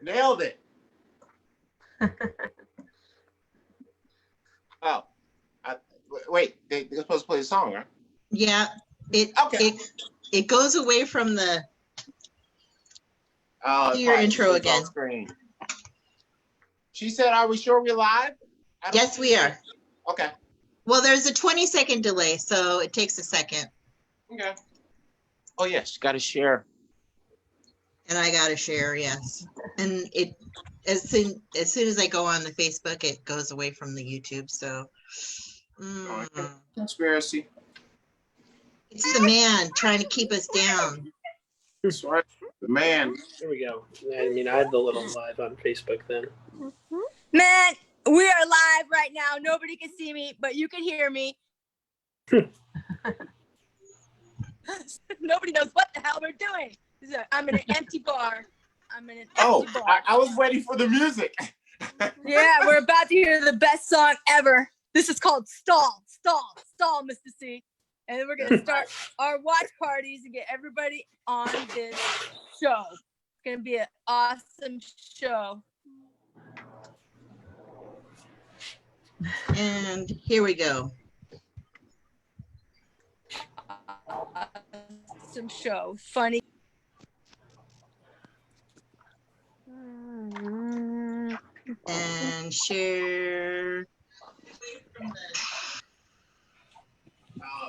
Nailed it. Oh, wait. They're supposed to play the song, right? Yeah. It goes away from the your intro again. She said, "Are we sure we're live?" Yes, we are. Okay. Well, there's a 20-second delay, so it takes a second. Okay. Oh yes, got to share. And I got to share, yes. And it as soon as I go on the Facebook, it goes away from the YouTube. So Conspiracy. It's the man trying to keep us down. That's right. The man. Here we go. I mean, I had the little live on Facebook then. Man, we are live right now. Nobody can see me, but you can hear me. Nobody knows what the hell we're doing. I'm in an empty bar. Bar. I was waiting for the music. Yeah, we're about to hear the best song ever. This is called Stall, Mr. C. And then we're going to start our watch parties and get everybody on this show. It's going to be an awesome show. And here we go. Awesome show. Funny. And share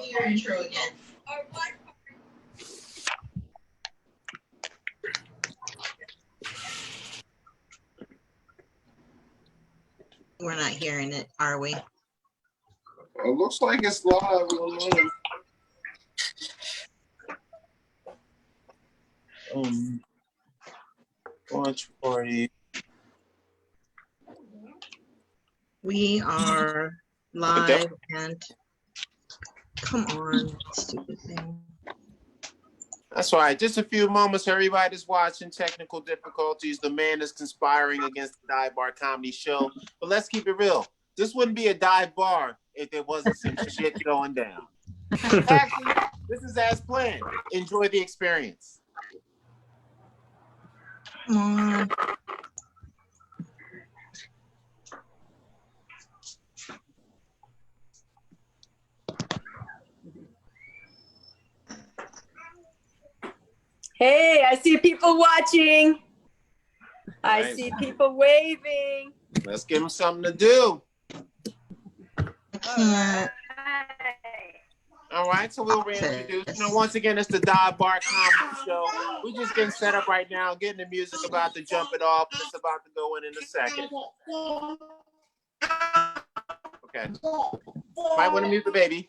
your intro again. We're not hearing it, are we? It looks like it's live. Watch party. We are live and come on, stupid thing. That's right. Just a few moments. Everybody's watching. Technical difficulties. The man is conspiring against the Dive Bar Comedy Show. But let's keep it real. This wouldn't be a dive bar if there wasn't some shit going down. Actually, this is as planned. Enjoy the experience. Come on. Hey, I see people watching. I Nice. see people waving. Let's give them something to do. All right, so we'll reintroduce. Once again, it's the Dive Bar Comedy Show. We're just getting set up right now, getting the music about to jump it off. It's about to go in a second. Okay. Might want to mute the baby.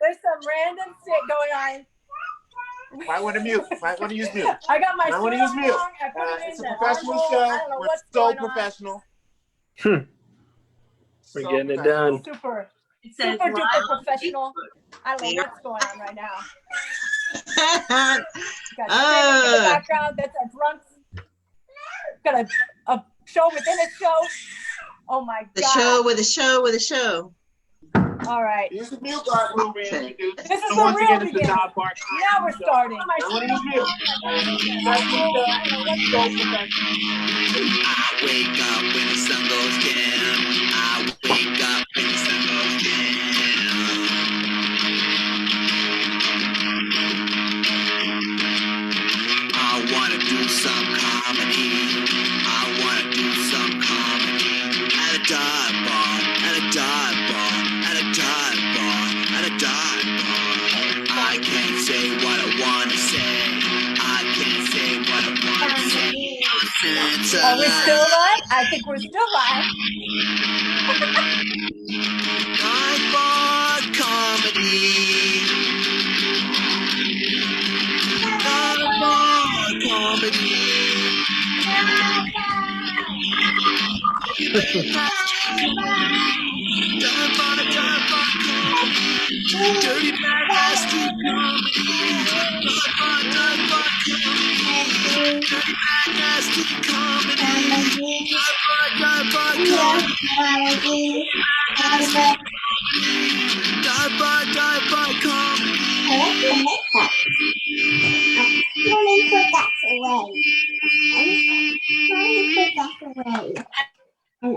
There's some random shit going on. Might want to mute. Might want to use mute. I got my I want to use mute. It's a professional show. We're so professional. We're getting it done. Super duper professional. I don't know what's going on right now. Got in the background. That's our drunks. Got a show within a show. Oh my god. The show with a show with a show. All right. Use the mute button. We'll reintroduce. This is So the once real again, it's the beginning. Dive Bar Comedy Now we're Show. starting. I want to use mute. I wake up when the sun goes down. I wake up when the sun goes down. I wanna do some comedy. I wanna do some comedy. At a dive bar, at a dive bar, at a dive bar, at a dive bar. I can't say what I wanna say. I can't say what I wanna say. Are we still live? I think we're still live. Dive bar comedy. Dive bar comedy. Dive bar comedy. Dirty bad nasty comedy. Dive bar comedy. Dirty bad nasty comedy. Dive bar comedy. Dive bar comedy. away. I'm trying to put that away. And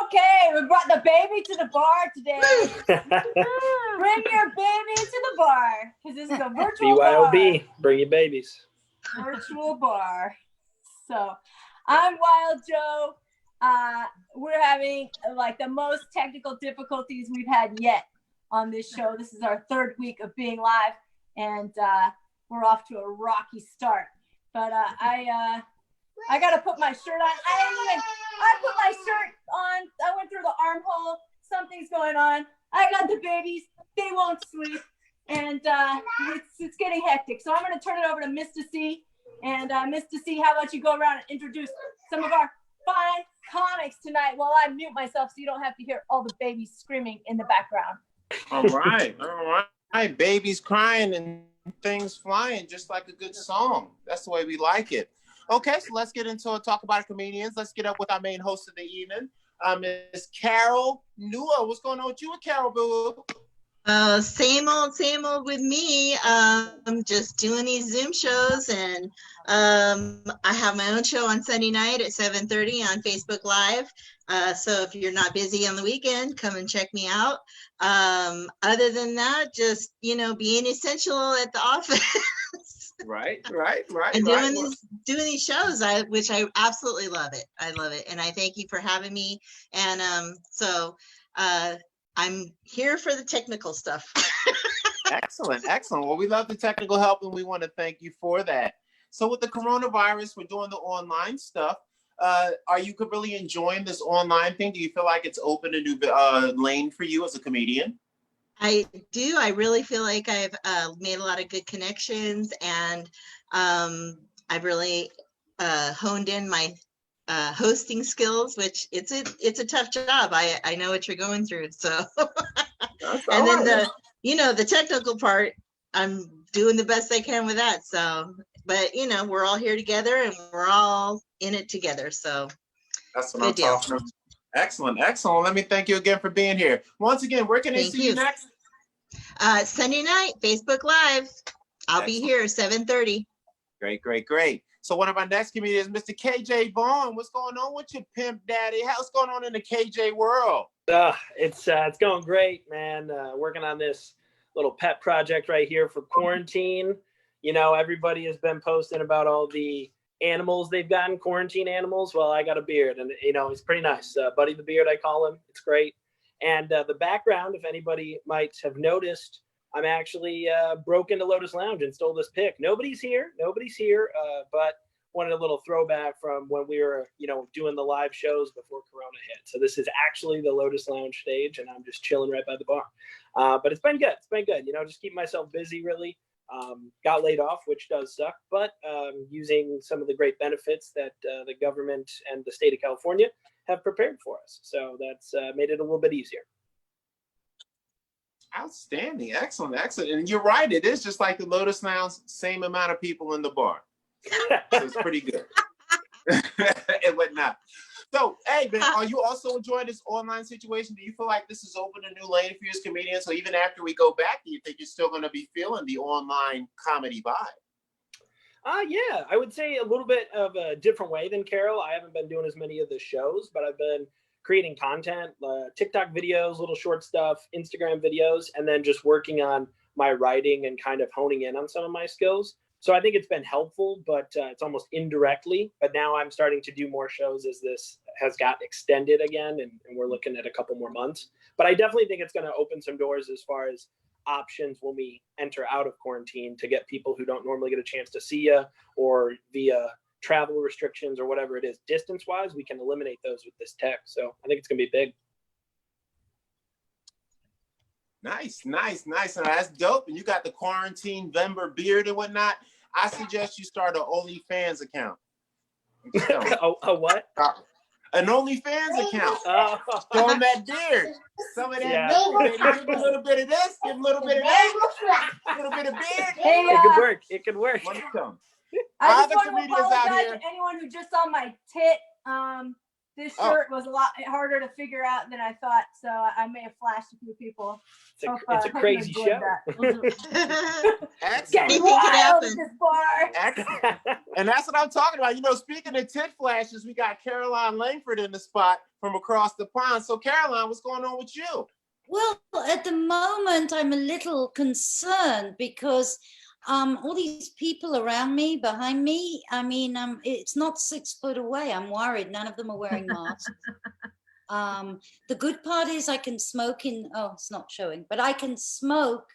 Okay, we brought the baby to the bar today. Bring your baby to the bar because this is a virtual BYOB, bring your babies. virtual bar. So I'm Wild Joe. We're having like the most technical difficulties we've had yet on this show. This is our third week of being live, and we're off to a rocky start. But I gotta put my shirt on. I put my shirt on. I went through the armhole. Something's going on. I got the babies. They won't sleep, and it's getting hectic. So I'm gonna turn it over to Mr. C. And Mr. C, how about you go around and introduce some of our fine comics tonight while I mute myself so you don't have to hear all the babies screaming in the background. All right. Babies crying and things flying, just like a good song. That's the way we like it. Okay, so let's get into it. Talk about comedians. Let's get up with our main host of the evening, Miss Carol Nua. What's going on with you, Carol Boo? Same old with me. I'm just doing these Zoom shows, and I have my own show on Sunday night at 7:30 on Facebook Live. So if you're not busy on the weekend, come and check me out. Other than that, just being essential at the office. Right. And doing these shows, which I absolutely love it. I love it, and I thank you for having me. And I'm here for the technical stuff. Excellent. Well, we love the technical help, and we want to thank you for that. So with the coronavirus, we're doing the online stuff. Are you really enjoying this online thing? Do you feel like it's opened a new lane for you as a comedian? I do. I really feel like I've made a lot of good connections, and I've really honed in my hosting skills, which it's a tough job. I know what you're going through. So, and then the technical part, I'm doing the best I can with that. So, but we're all here together, and we're all in it together. So that's what I'm talking about. Excellent. Let me thank you again for being here. Once again, where can they see you next? Sunday night, Facebook Live. I'll be here 7:30. Great. So one of our next comedians, Mr. KJ Vaughn. What's going on with your pimp daddy? How's going on in the KJ world? It's going great, man. Working on this little pet project right here for quarantine. Everybody has been posting about all the animals they've gotten, quarantine animals. Well, I got a beard, and it's pretty nice. Buddy the Beard, I call him. It's great. And the background, if anybody might have noticed, I'm actually broke into Lotus Lounge and stole this pic. Nobody's here, but wanted a little throwback from when we were, doing the live shows before Corona hit. So this is actually the Lotus Lounge stage, and I'm just chilling right by the bar. But it's been good. Just keep myself busy, really. Got laid off, which does suck, but using some of the great benefits that the government and the state of California have prepared for us. So that's made it a little bit easier. Outstanding. Excellent. And you're right. It is just like the Lotus Lounge, same amount of people in the bar. So it's pretty good. And whatnot. So, hey, man, are you also enjoying this online situation? Do you feel like this has opened a new lane for you as comedians? So even after we go back, do you think you're still going to be feeling the online comedy vibe? Yeah, I would say a little bit of a different way than Carol. I haven't been doing as many of the shows, but I've been creating content, TikTok videos, little short stuff, Instagram videos, and then just working on my writing and kind of honing in on some of my skills. So I think it's been helpful, but it's almost indirectly. But now I'm starting to do more shows as this has got extended again, and we're looking at a couple more months. But I definitely think it's going to open some doors as far as options when we enter out of quarantine to get people who don't normally get a chance to see you, or via travel restrictions or whatever it is. Distance-wise, we can eliminate those with this tech. So I think it's going to be big. Nice. And that's dope. And you got the quarantine Vember beard and whatnot. I suggest you start an OnlyFans account. A what? An OnlyFans account. Show them that beard. Some of that beard. Give them a little bit of this. Give them a little bit of that. A little bit of beard. Hey, it could work. When it comes. I just want to apologize to anyone who just saw my tit. this Oh. shirt was a lot harder to figure out than I thought, so I may have flashed a few people. It's a crazy show. Excellent. Getting Anything could wild at happen. this bar. Excellent. And that's what I'm talking about. You know, speaking of tit flashes, we got Caroline Langford in the spot from across the pond. So, Caroline, what's going on with you? Well, at the moment, I'm a little concerned because all these people around me, behind me, I mean, it's not 6 foot away. I'm worried. None of them are wearing masks. The good part is I can smoke it's not showing, but I can smoke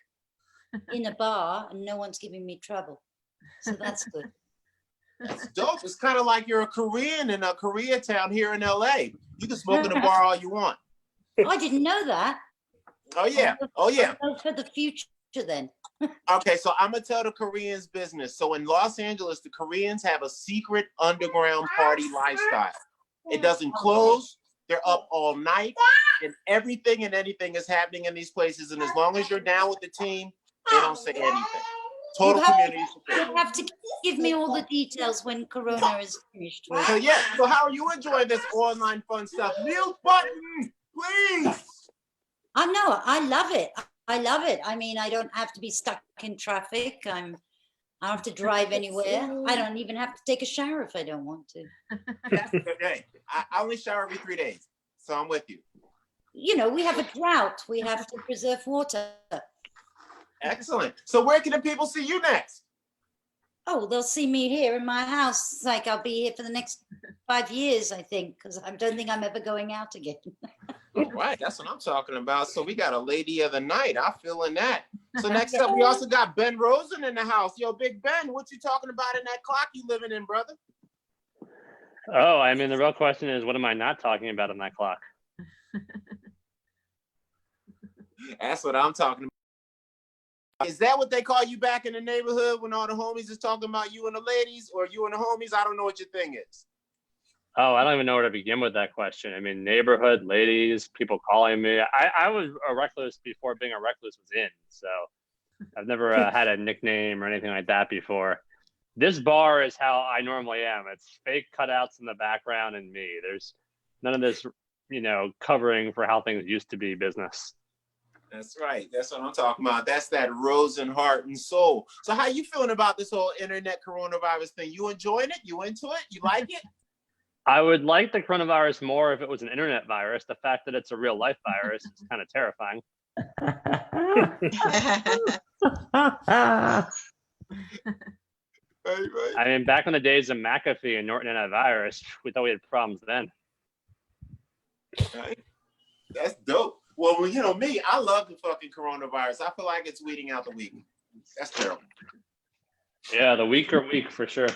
in a bar and no one's giving me trouble. So that's good. That's dope. It's kind of like you're a Korean in a Koreatown here in LA. You can smoke in a bar all you want. I didn't know that. Oh, yeah. Oh, yeah. For the future then. Okay, so I'm going to tell the Koreans business. So in Los Angeles, the Koreans have a secret underground party lifestyle. It doesn't close. They're up all night, and everything and anything is happening in these places. And as long as you're down with the team, they don't say anything. Total community support. You have to give me all the details when Corona is finished. So yeah, so how are you enjoying this online fun stuff? Mute button, please. I know, I love it. I love it. I mean, I don't have to be stuck in traffic. I don't have to drive anywhere. I don't even have to take a shower if I don't want to. Hey, I only shower every 3 days, so I'm with you. You know, we have a drought. We have to preserve water. Excellent. So where can the people see you next? Oh, they'll see me here in my house. It's like I'll be here for the next 5 years, I think, because I don't think I'm ever going out again. All right, that's what I'm talking about. So we got a lady of the night. I'm feeling that. So next up, we also got Ben Rosen in the house. Yo, Big Ben, what you talking about in that clock you living in, brother? Oh, I mean, the real question is, what am I not talking about on that clock? That's what I'm talking about. Is that what they call you back in the neighborhood when all the homies is talking about you and the ladies, or you and the homies? I don't know what your thing is. Oh, I don't even know where to begin with that question. I mean, neighborhood, ladies, people calling me. I was a recluse before being a recluse was in, so I've never had a nickname or anything like that before. This bar is how I normally am. It's fake cutouts in the background and me. There's none of this, you know, covering for how things used to be business. That's right. That's what I'm talking about. That's that Rosen heart and soul. So how you feeling about this whole internet coronavirus thing? You enjoying it? You into it? You like it? I would like the coronavirus more if it was an internet virus. The fact that it's a real life virus is kind of terrifying. Right. I mean, back in the days of McAfee and Norton antivirus, we thought we had problems then. Right. That's dope. Well, you know me, I love the fucking coronavirus. I feel like it's weeding out the weak. That's terrible. Yeah, the weak are weak for sure.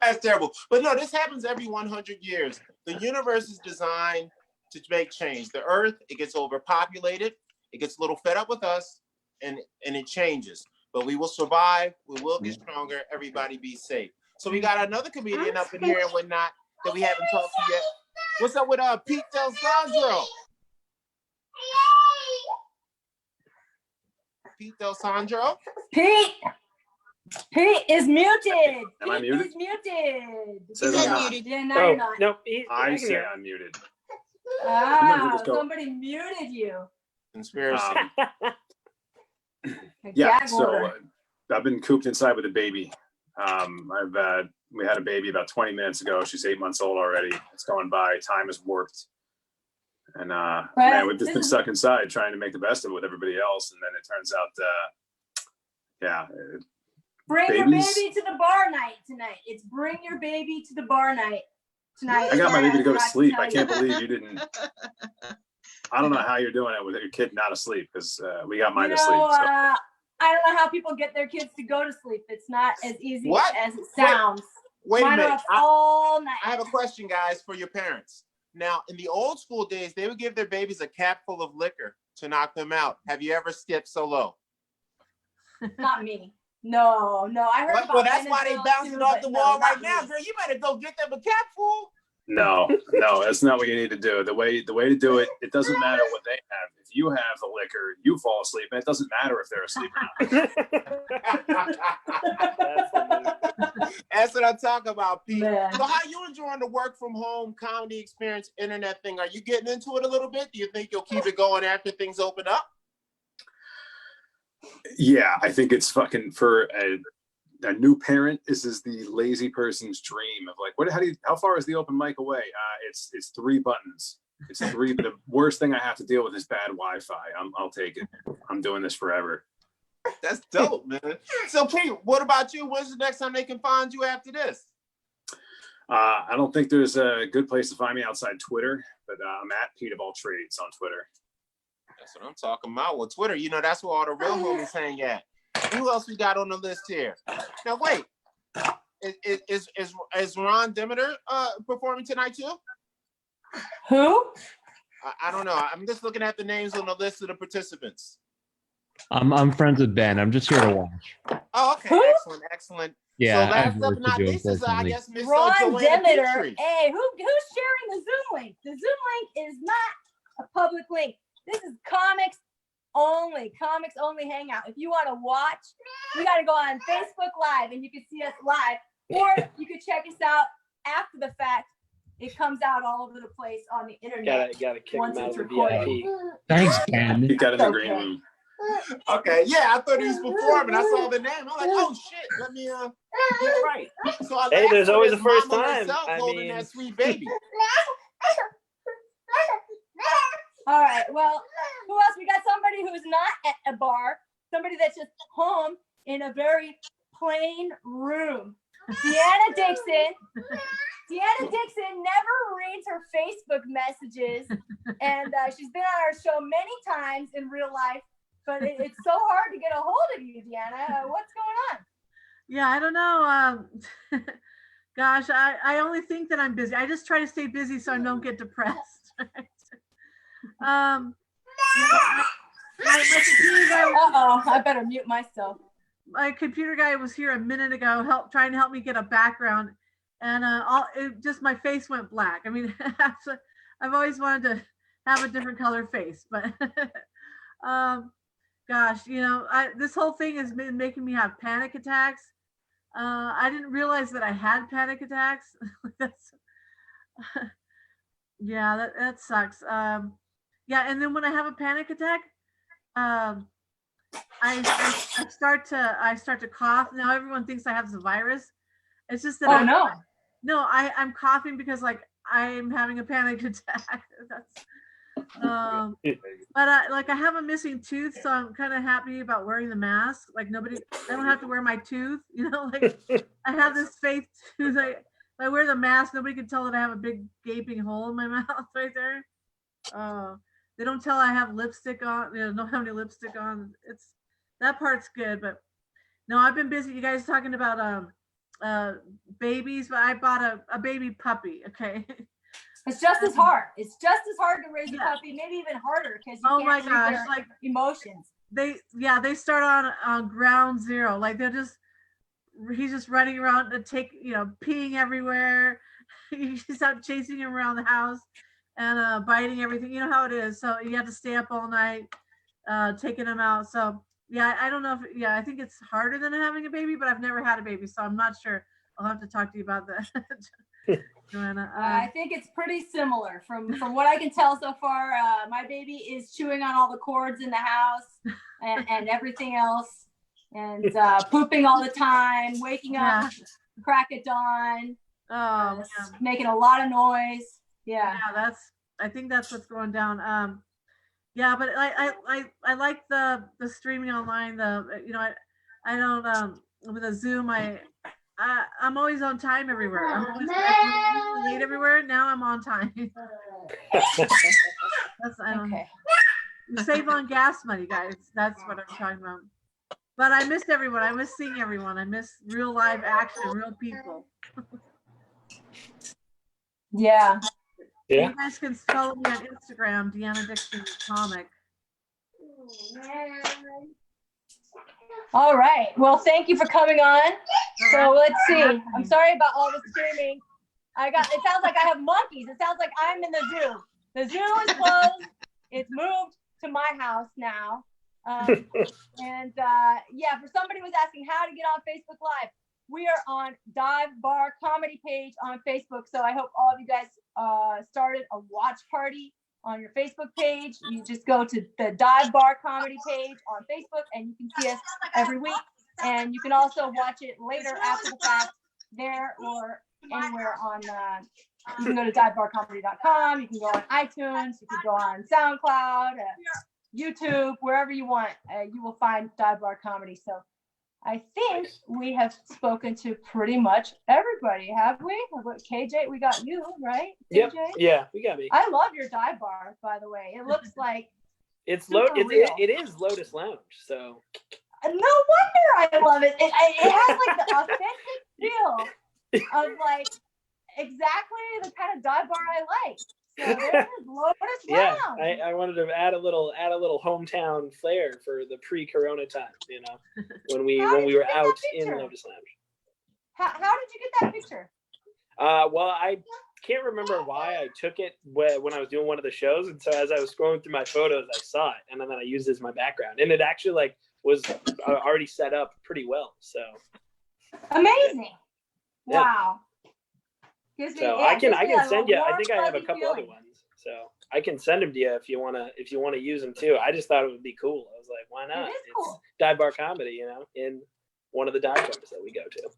That's terrible. But no, this happens every 100 years. The universe is designed to make change. The earth, it gets overpopulated. It gets a little fed up with us, and it changes. But we will survive. We will get stronger. Everybody be safe. So we got another comedian up in here and whatnot that we haven't talked to yet. What's up with Pete Del Sandro? Pete Del Sandro? Pete is muted. Am I Pete muted? is muted. Says He's I'm unmuted. Yeah, no, you're Oh, not. no, I can say hear. I'm muted. Ah, Just go. somebody muted you. Conspiracy. A Yeah, gag so order. I've been cooped inside with a baby. We had a baby about 20 minutes ago. She's 8 months old already. It's going by. Time is warped. And man, we've just been stuck inside trying to make the best of it with everybody else. And then it turns out, Bring your babies- baby to the bar night tonight. It's bring your baby to the bar night tonight. I got my baby to go to Forgot sleep. tell I can't you. believe you didn't. I don't know how you're doing it with your kid not asleep because we got mine You to sleep. know, So. I don't know how people get their kids to go to sleep. It's not as easy What? as it sounds. Wait a Mine are minute. up all night. I have a question, guys, for your parents. Now, in the old school days, they would give their babies a cap full of liquor to knock them out. Have you ever skipped so low? Not me. No. I heard about Well, that's why they Benadryl bouncing too, off but the no, wall not right now, me. girl. You better go get them a cap full. No, that's not what you need to do. The way to do it, it doesn't matter what they have. If you have the liquor, you fall asleep, and it doesn't matter if they're asleep or not. Hey, That's what I'm talking about, Pete. Man. So how you enjoying the work from home comedy experience internet thing? Are you getting into it a little bit? Do you think you'll keep it going after things open up? Yeah, I think it's fucking for a new parent. This is the lazy person's dream of like, how far is the open mic away? It's 3 buttons. It's 3. The worst thing I have to deal with is bad Wi-Fi. I'll take it. I'm doing this forever. That's dope, man. So Pete, what about you? When's the next time they can find you after this? I don't think there's a good place to find me outside Twitter, but I'm at Pete of All Trades on Twitter. That's what I'm talking about. Well, Twitter, that's where all the real homies hang at. Who else we got on the list here? Now, wait. Is Ron Demeter performing tonight too? Who? I don't know. I'm just looking at the names on the list of the participants. I'm friends with Ben. I'm just here to watch. Oh, okay. Who? Excellent. Yeah, So I last have up work but to not do, least is, I unfortunately. guess, Miss Ron Joanna Demeter. Petrie. Hey, who's sharing the Zoom link? The Zoom link is not a public link. This is comics only hangout. If you want to watch, you got to go on Facebook Live and you can see us live, or you can check us out after the fact. It comes out all over the place on the internet. Gotta kick Once him out it's of the recorded. VIP. Thanks, Ben. He got in the Okay. green room. Okay, yeah, I thought he was performing. I saw the name. I'm like, oh shit, let me get right. So our Hey, last there's one always is a first Mama time. herself I holding mean- that sweet baby. All right. Well, who else? We got somebody who's not at a bar, somebody that's just home in a very plain room. Deanna Dixon. Deanna Dixon never reads her Facebook messages, and she's been on our show many times in real life, but it's so hard to get a hold of you, Deanna. What's going on? Yeah, I don't know. Gosh, I only think that I'm busy. I just try to stay busy so I don't get depressed. My computer guy, I better mute myself. my computer guy was here a minute ago, trying to help me get a background, and just my face went black. I mean, I've always wanted to have a different color face, but gosh, this whole thing has been making me have panic attacks. I didn't realize that I had panic attacks. Yeah, that sucks. Yeah, and then when I have a panic attack, I start to cough. Now everyone thinks I have the virus. It's just that I'm coughing because like I'm having a panic attack. That's but I have a missing tooth, so I'm kind of happy about wearing the mask. Like I don't have to wear my tooth. Like I have this fake tooth. I wear the mask, nobody can tell that I have a big gaping hole in my mouth right there. They don't tell I have lipstick on. Don't have any lipstick on. That part's good, but no, I've been busy. You guys talking about babies, but I bought a baby puppy. Okay. It's just as hard. It's just as hard to raise a puppy, maybe even harder because you can't read their like emotions. They start on ground zero. Like he's just running around to peeing everywhere. You just start chasing him around the house and biting everything. You know how it is. So you have to stay up all night taking him out. So yeah, I don't know if I think it's harder than having a baby, but I've never had a baby, so I'm not sure. I'll have to talk to you about that. Joanna. I think it's pretty similar from what I can tell so far. My baby is chewing on all the cords in the house and everything else, and pooping all the time, waking up crack at dawn, making a lot of noise. Yeah, I think that's what's going down. But I like the streaming online. I don't with the Zoom. I'm always on time everywhere. I'm always late everywhere. Now I'm on time. Okay. You save on gas money, guys. That's what I'm talking about. But I missed everyone. I miss seeing everyone. I miss real live action, real people. Yeah. You guys can follow me on Instagram, Deanna Dixon Comic. All right. Well, thank you for coming on. So let's see. I'm sorry about all the screaming. It sounds like I have monkeys. It sounds like I'm in the zoo. The zoo is closed. It's moved to my house now. For somebody who was asking how to get on Facebook Live, we are on Dive Bar Comedy page on Facebook. So I hope all of you guys started a watch party on your Facebook page. You just go to the Dive Bar Comedy page on Facebook and you can see us every week. And you can also watch it later after the fact there or anywhere on, you can go to divebarcomedy.com. You can go on iTunes. You can go on SoundCloud, YouTube, wherever you want. You will find Dive Bar Comedy. So I think we have spoken to pretty much everybody, have we? KJ, we got you, right? Yep. KJ? Yeah, we got me. I love your dive bar, by the way. It looks like It's super real. it is Lotus Lounge. So No wonder I love it. It has like the authentic feel of like exactly the kind of dive bar I like. So there's Lotus yeah, Lounge. I wanted to add a little hometown flair for the pre-corona time, you know, when we were out in Lotus Lounge. How did you get that picture? Well, I can't remember why I took it when I was doing one of the shows, and so as I was scrolling through my photos, I saw it, and then I used it as my background, and it actually like was already set up pretty well. So amazing! Yeah. Wow. So I can send you. I think I have a couple other ones, so I can send them to you if you wanna use them too. I just thought it would be cool. I was like, why not? It is cool. Dive Bar Comedy, you know, in one of the dive bars that we go to.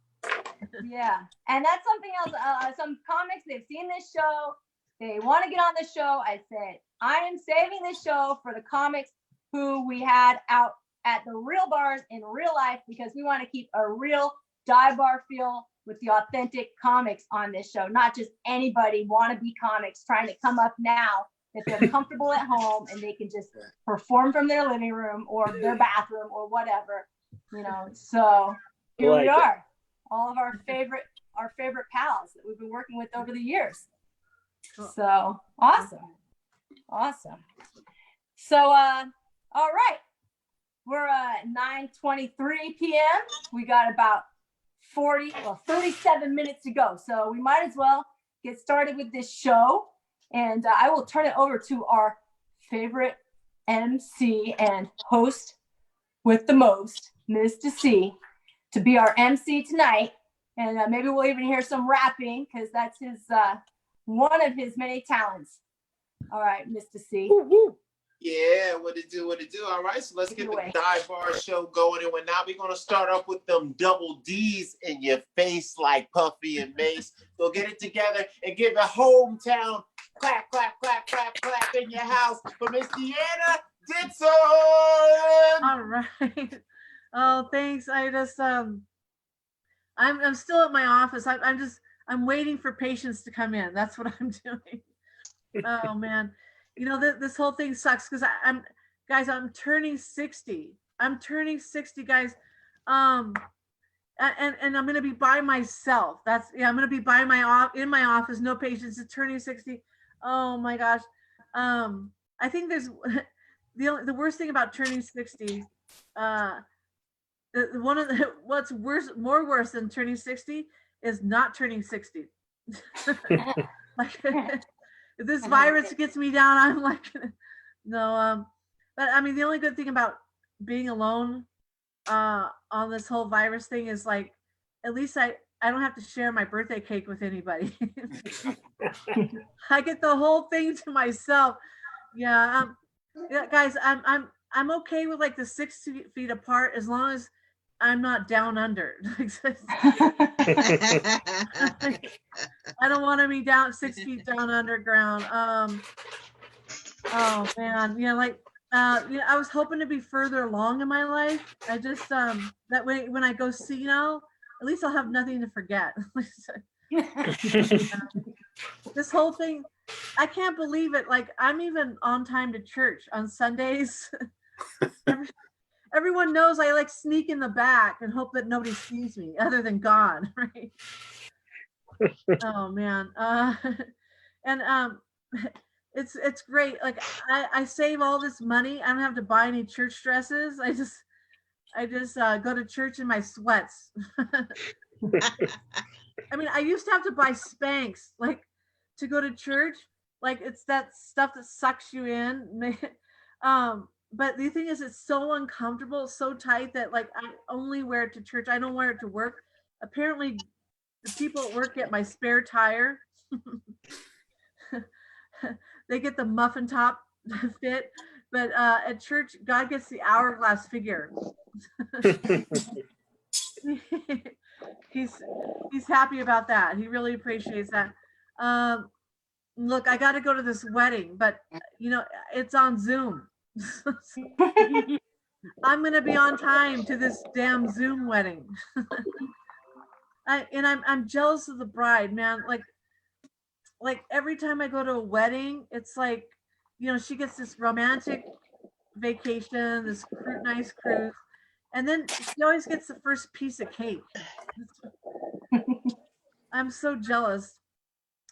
Yeah, and that's something else. Some comics, they've seen this show, they want to get on the show. I said, I am saving this show for the comics who we had out at the real bars in real life, because we want to keep a real dive bar feel with the authentic comics on this show, not just anybody wannabe comics trying to come up now that they're comfortable at home and they can just perform from their living room or their bathroom or whatever, you know. So here we are, all of our favorite pals that we've been working with over the years. So awesome. So all right, we're at 9:23 p.m. We got about 37 minutes to go, so we might as well get started with this show, and I will turn it over to our favorite MC and host with the most, Mr. C, to be our MC tonight, and maybe we'll even hear some rapping, because that's his one of his many talents. All right, Mr. C. Yeah, what it do? All right, so let's get the Dive Bar show going. And now we're going to start off with them double D's in your face like Puffy and Mace. So get it together and give a hometown clap, clap, clap, clap, clap in your house for Miss Deanna Dixon. All right. Oh, thanks. I just, I'm still at my office. I'm waiting for patients to come in. That's what I'm doing. Oh, man. You know, this whole thing sucks because I'm turning 60. I'm turning 60, guys. And I'm gonna be by myself. I'm gonna be in my office, no patients. It's turning 60. Oh my gosh. I think there's the worst thing about turning 60. What's more worse than turning 60 is not turning 60. Like, if this virus gets me down, I'm like, no. But I mean, the only good thing about being alone on this whole virus thing is like, at least I don't have to share my birthday cake with anybody. I get the whole thing to myself. Yeah, guys, I'm okay with like the 6 feet apart as long as I'm not down under. I don't want to be down 6 feet down underground. Oh man, I was hoping to be further along in my life. I just that way when I go senile, at least I'll have nothing to forget. This whole thing, I can't believe it. Like, I'm even on time to church on Sundays. Everyone knows I like sneak in the back and hope that nobody sees me other than God, right? Oh man. And it's great. Like I save all this money. I don't have to buy any church dresses. I just go to church in my sweats. I mean, I used to have to buy Spanx like to go to church. Like, it's that stuff that sucks you in. But the thing is, it's so uncomfortable, so tight that like I only wear it to church. I don't wear it to work apparently the people at work get my spare tire. They get the muffin top fit, but at church, God gets the hourglass figure. He's happy about that. He really appreciates that. Look, I got to go to this wedding, but you know, it's on Zoom. I'm gonna be on time to this damn Zoom wedding. I'm jealous of the bride, man. Like every time I go to a wedding, it's like, you know, she gets this romantic vacation, this nice cruise, and then she always gets the first piece of cake. I'm so jealous.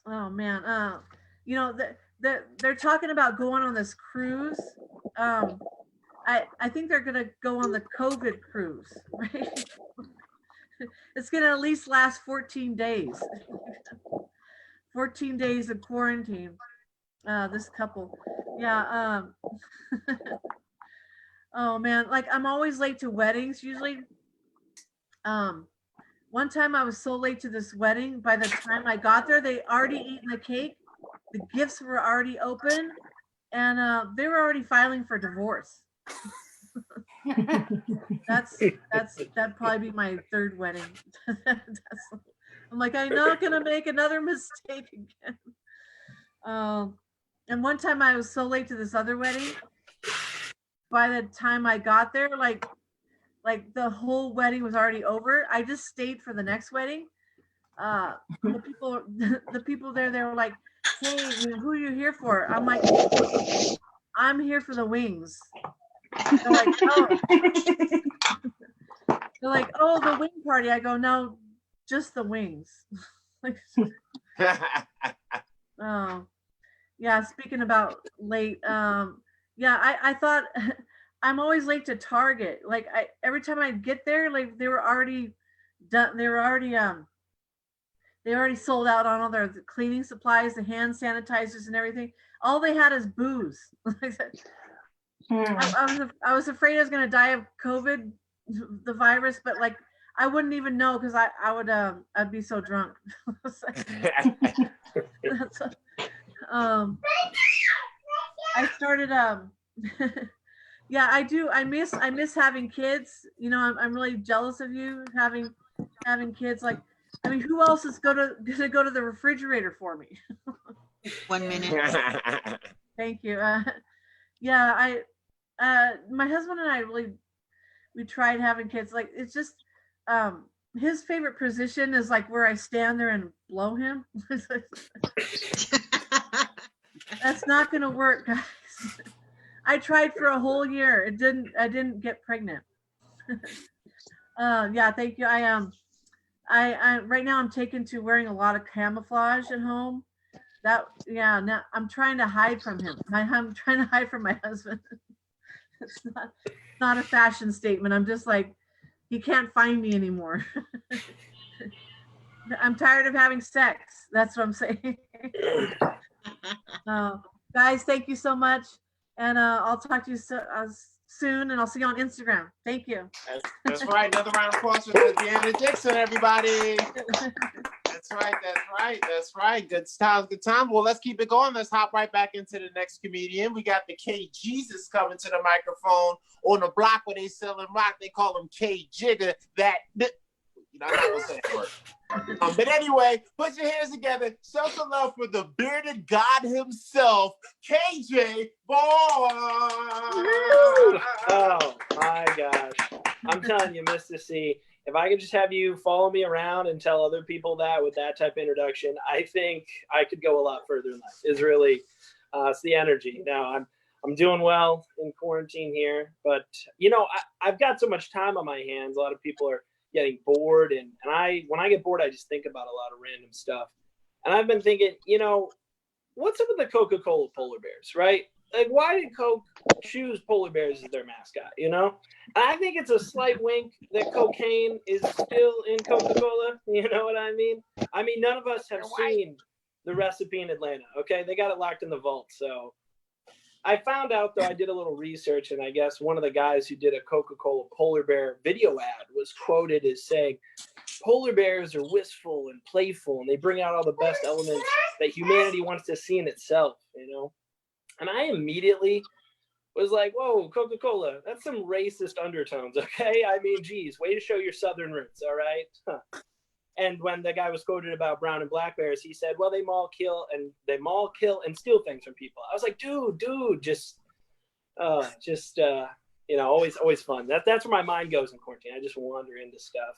Oh man. You know, they're talking about going on this cruise. I think they're gonna go on the COVID cruise, right? It's gonna at least last 14 days. 14 days of quarantine. This couple. Yeah. Oh man, like I'm always late to weddings usually. One time I was so late to this wedding, by the time I got there, they already eaten the cake, the gifts were already open, and they were already filing for divorce. That'd probably be my third wedding. I'm like, I'm not gonna make another mistake again. And one time I was so late to this other wedding, by the time I got there, like the whole wedding was already over. I just stayed for the next wedding. The people there, they were like, hey, who are you here for? I'm like, I'm here for the wings. They're like, oh. They're like, oh, the wing party. I go, no, just the wings. Like, oh, yeah. Speaking about late, yeah, I thought I'm always late to Target. Like every time I get there, like they were already done. They already sold out on all their cleaning supplies, the hand sanitizers and everything. All they had is booze. I was afraid I was gonna die of COVID, the virus, but like I wouldn't even know because I'd be so drunk. I started yeah, I do. I miss having kids. You know, I'm really jealous of you having kids. Like, I mean, who else is gonna go to the refrigerator for me? 1 minute. Thank you. Yeah, my husband and I we tried having kids. Like, it's just his favorite position is like where I stand there and blow him. That's not gonna work, guys. I tried for a whole year. I didn't get pregnant. Yeah, thank you. I right now I'm taken to wearing a lot of camouflage at home. Now I'm trying to hide from him. I'm trying to hide from my husband. It's not a fashion statement. I'm just like, he can't find me anymore. I'm tired of having sex. That's what I'm saying. Guys, thank you so much. And I'll talk to you soon, and I'll see you on Instagram. Thank you. That's right. Another round of applause for Deanna Dixon, everybody. That's right. Good time. Well, let's keep it going. Let's hop right back into the next comedian. We got the K Jesus coming to the microphone on the block where they selling rock. They call him K Jigga. I'm not gonna say that word. But anyway, put your hands together. Show some love for the bearded God himself, KJ Boy. Oh my gosh. I'm telling you, Mr. C, if I could just have you follow me around and tell other people that with that type of introduction, I think I could go a lot further in life. It's really, it's the energy. Now, I'm doing well in quarantine here, but you know, I've got so much time on my hands. A lot of people are getting bored, and when I get bored, I just think about a lot of random stuff. And I've been thinking, you know, what's up with the Coca-Cola polar bears, right? Like, why did Coke choose polar bears as their mascot, you know? And I think it's a slight wink that cocaine is still in Coca-Cola, you know what I mean? I mean, none of us have seen the recipe in Atlanta, okay? They got it locked in the vault, so I found out, though, I did a little research, and I guess one of the guys who did a Coca-Cola polar bear video ad was quoted as saying, polar bears are wistful and playful, and they bring out all the best elements that humanity wants to see in itself, you know? And I immediately was like, whoa, Coca-Cola, that's some racist undertones, okay? I mean, geez, way to show your Southern roots, all right? Huh. And when the guy was quoted about brown and black bears, he said, well, they maul, kill, and steal things from people. I was like, dude, you know, always fun. That's where my mind goes in quarantine. I just wander into stuff.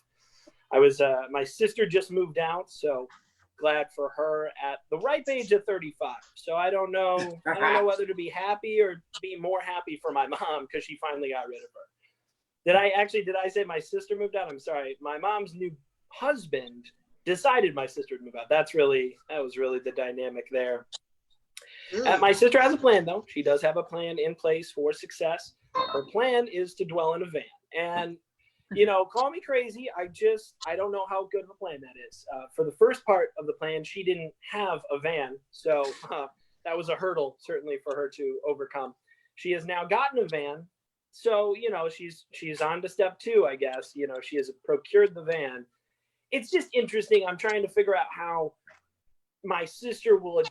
I was, my sister just moved out, so glad for her at the ripe age of 35. So I don't know whether to be happy or be more happy for my mom because she finally got rid of her. Did I say my sister moved out? I'm sorry. My mom's new husband decided my sister to move out. That was really the dynamic there. My sister has a plan, though. She does have a plan in place for success. Her plan is to dwell in a van. And, you know, call me crazy. I don't know how good of a plan that is. For the first part of the plan, she didn't have a van. So that was a hurdle, certainly, for her to overcome. She has now gotten a van. So, you know, she's on to step 2, I guess. You know, she has procured the van. It's just interesting. I'm trying to figure out how my sister will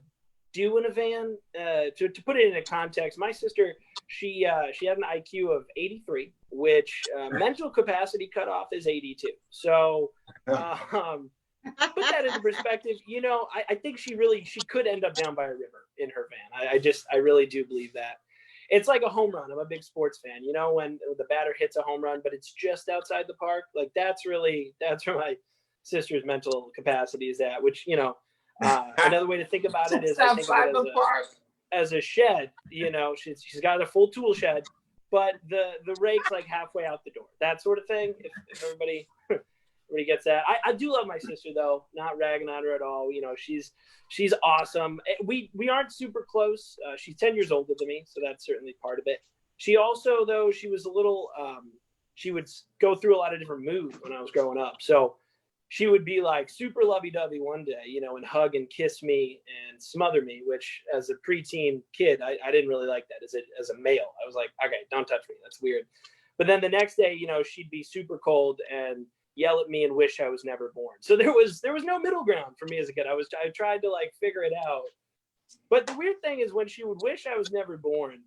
do in a van. To put it into context, my sister, she had an IQ of 83, which mental capacity cutoff is 82. So put that into perspective. You know, I think she could end up down by a river in her van. I really do believe that. It's like a home run. I'm a big sports fan. You know, when the batter hits a home run, but it's just outside the park. Like that's where my sister's mental capacity is at, which, you know, another way to think about it is I think of it as a shed. You know, she's got a full tool shed, but the rake's like halfway out the door, that sort of thing. If everybody gets that. I do love my sister, though, not ragging on her at all. You know, she's awesome. We aren't super close. She's 10 years older than me, so that's certainly part of it. She also, though, she was a little she would go through a lot of different moods when I was growing up. So she would be like super lovey-dovey one day, you know, and hug and kiss me and smother me, which as a preteen kid, I didn't really like that as a male. I was like, okay, don't touch me. That's weird. But then the next day, you know, she'd be super cold and yell at me and wish I was never born. So there was no middle ground for me as a kid. I tried to like figure it out. But the weird thing is when she would wish I was never born,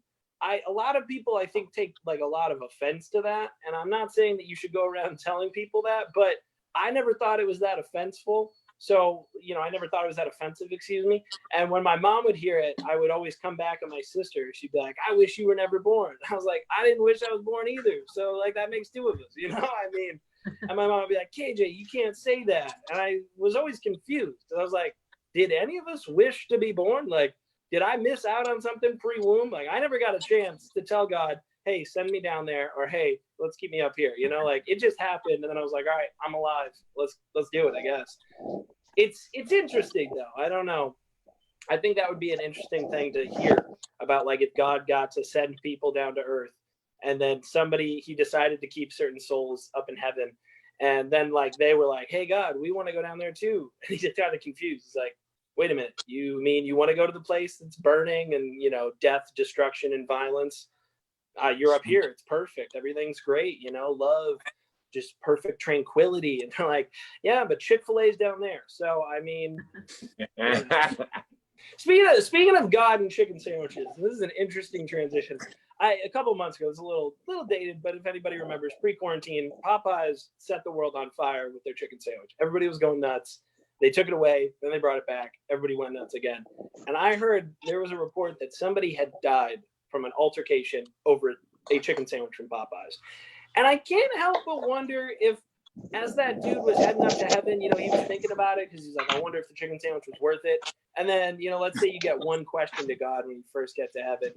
a lot of people I think take like a lot of offense to that. And I'm not saying that you should go around telling people that, but I never thought it was that offenseful. So, you know, I never thought it was that offensive, excuse me. And when my mom would hear it, I would always come back at my sister. She'd be like, I wish you were never born. I was like, I didn't wish I was born either. So like that makes 2 of us, you know? I mean, and my mom would be like, KJ, you can't say that. And I was always confused. I was like, did any of us wish to be born? Like, did I miss out on something pre-womb? Like, I never got a chance to tell God, hey, send me down there, or hey, let's keep me up here. You know, like it just happened, and then I was like, all right, I'm alive. Let's do it, I guess. It's interesting though. I don't know. I think that would be an interesting thing to hear about, like if God got to send people down to earth, and then he decided to keep certain souls up in heaven, and then like they were like, hey God, we want to go down there too. And he just got confused. He's like, wait a minute, you mean you want to go to the place that's burning and, you know, death, destruction, and violence? You're up here. It's perfect. Everything's great. You know, love, just perfect tranquility. And they're like, yeah, but Chick-fil-A's down there. So, I mean, speaking of God and chicken sandwiches, this is an interesting transition. A couple months ago, it's a little dated, but if anybody remembers, pre-quarantine, Popeyes set the world on fire with their chicken sandwich. Everybody was going nuts. They took it away, then they brought it back. Everybody went nuts again. And I heard there was a report that somebody had died from an altercation over a chicken sandwich from Popeyes. And I can't help but wonder if, as that dude was heading up to heaven, you know, he was thinking about it because he's like, I wonder if the chicken sandwich was worth it. And then, you know, let's say you get one question to God when you first get to heaven.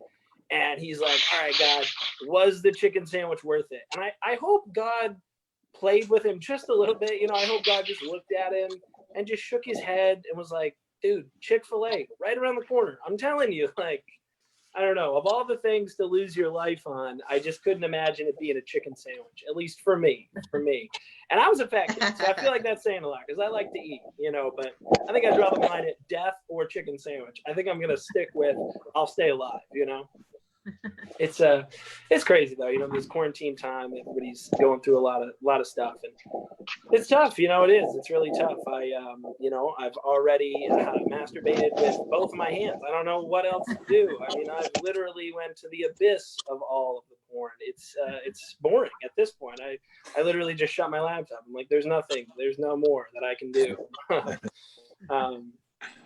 And he's like, all right, God, was the chicken sandwich worth it? And I hope God played with him just a little bit. You know, I hope God just looked at him and just shook his head and was like, dude, Chick-fil-A, right around the corner. I'm telling you, like, I don't know. Of all the things to lose your life on, I just couldn't imagine it being a chicken sandwich, at least for me. And I was a fat kid, so I feel like that's saying a lot because I like to eat, you know, but I think I'd draw the line at death or chicken sandwich. I think I'm going to stick with I'll stay alive, you know? It's crazy though. You know, this quarantine time, everybody's going through a lot of stuff, and it's tough. You know, it is. It's really tough. I've already masturbated with both of my hands. I don't know what else to do. I mean, I've literally went to the abyss of all of the porn. It's boring at this point. I literally just shut my laptop. I'm like, there's no more that I can do.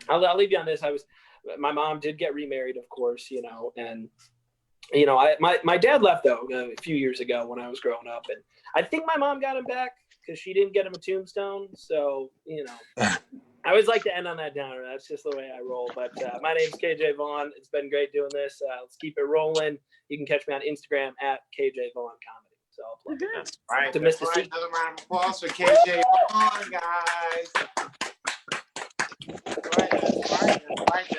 I'll leave you on this. My mom did get remarried, of course, you know, and you know, my dad left though a few years ago when I was growing up, and I think my mom got him back because she didn't get him a tombstone. So, you know, I always like to end on that downer. That's just the way I roll. But my name's KJ Vaughn. It's been great doing this. Let's keep it rolling. You can catch me on Instagram at KJ Vaughn Comedy. So I'll plug it. All right, To Mr. C. another round of applause for KJ Vaughn, guys.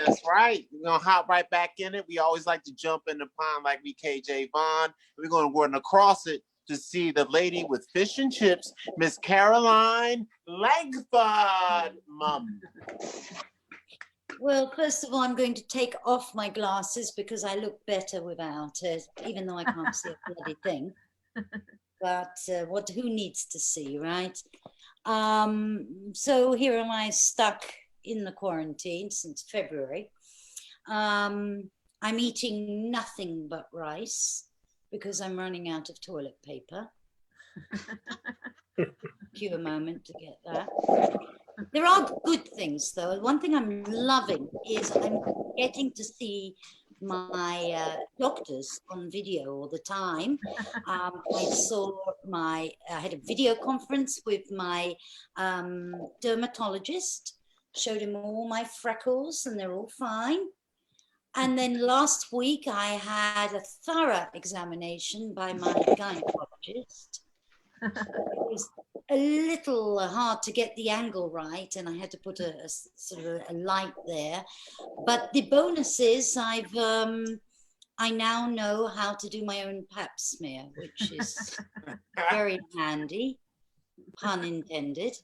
That's right. We're gonna hop right back in it. We always like to jump in the pond like we KJ Vaughn. We're gonna run across it to see the lady with fish and chips, Miss Caroline Langford, Mum. Well, first of all, I'm going to take off my glasses because I look better without it, even though I can't see a bloody thing. But who needs to see, right? So here am I stuck in the quarantine since February. I'm eating nothing but rice because I'm running out of toilet paper. Give you a moment to get that. There are good things though. One thing I'm loving is I'm getting to see my doctors on video all the time. I had a video conference with my dermatologist, showed him all my freckles and they're all fine. And then last week I had a thorough examination by my gynecologist. It was a little hard to get the angle right and I had to put a sort of a light there. But the bonus is I now know how to do my own pap smear, which is very handy. Pun intended.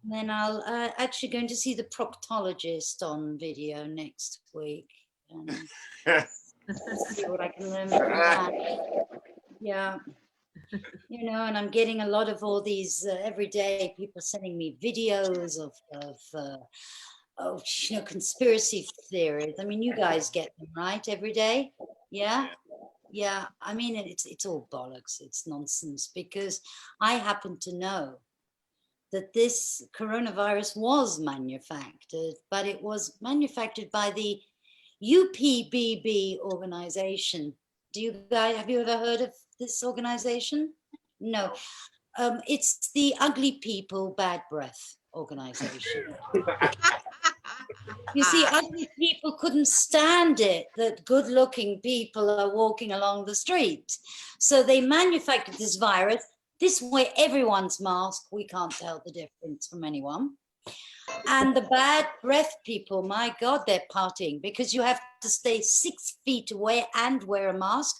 Then I'll actually going to see the proctologist on video next week and see what I can learn from that. Yeah, you know, and I'm getting a lot of all these every day people sending me videos of you know, conspiracy theories. I mean, you guys get them right every day, yeah. Yeah, I mean, it's all bollocks. It's nonsense because I happen to know that this coronavirus was manufactured, but it was manufactured by the UPBB organization. Have you ever heard of this organization? No. It's the Ugly People Bad Breath organization. You see, ugly people couldn't stand it that good-looking people are walking along the street. So they manufactured this virus. This way, everyone's masked. We can't tell the difference from anyone. And the bad breath people, my God, they're partying because you have to stay 6 feet away and wear a mask.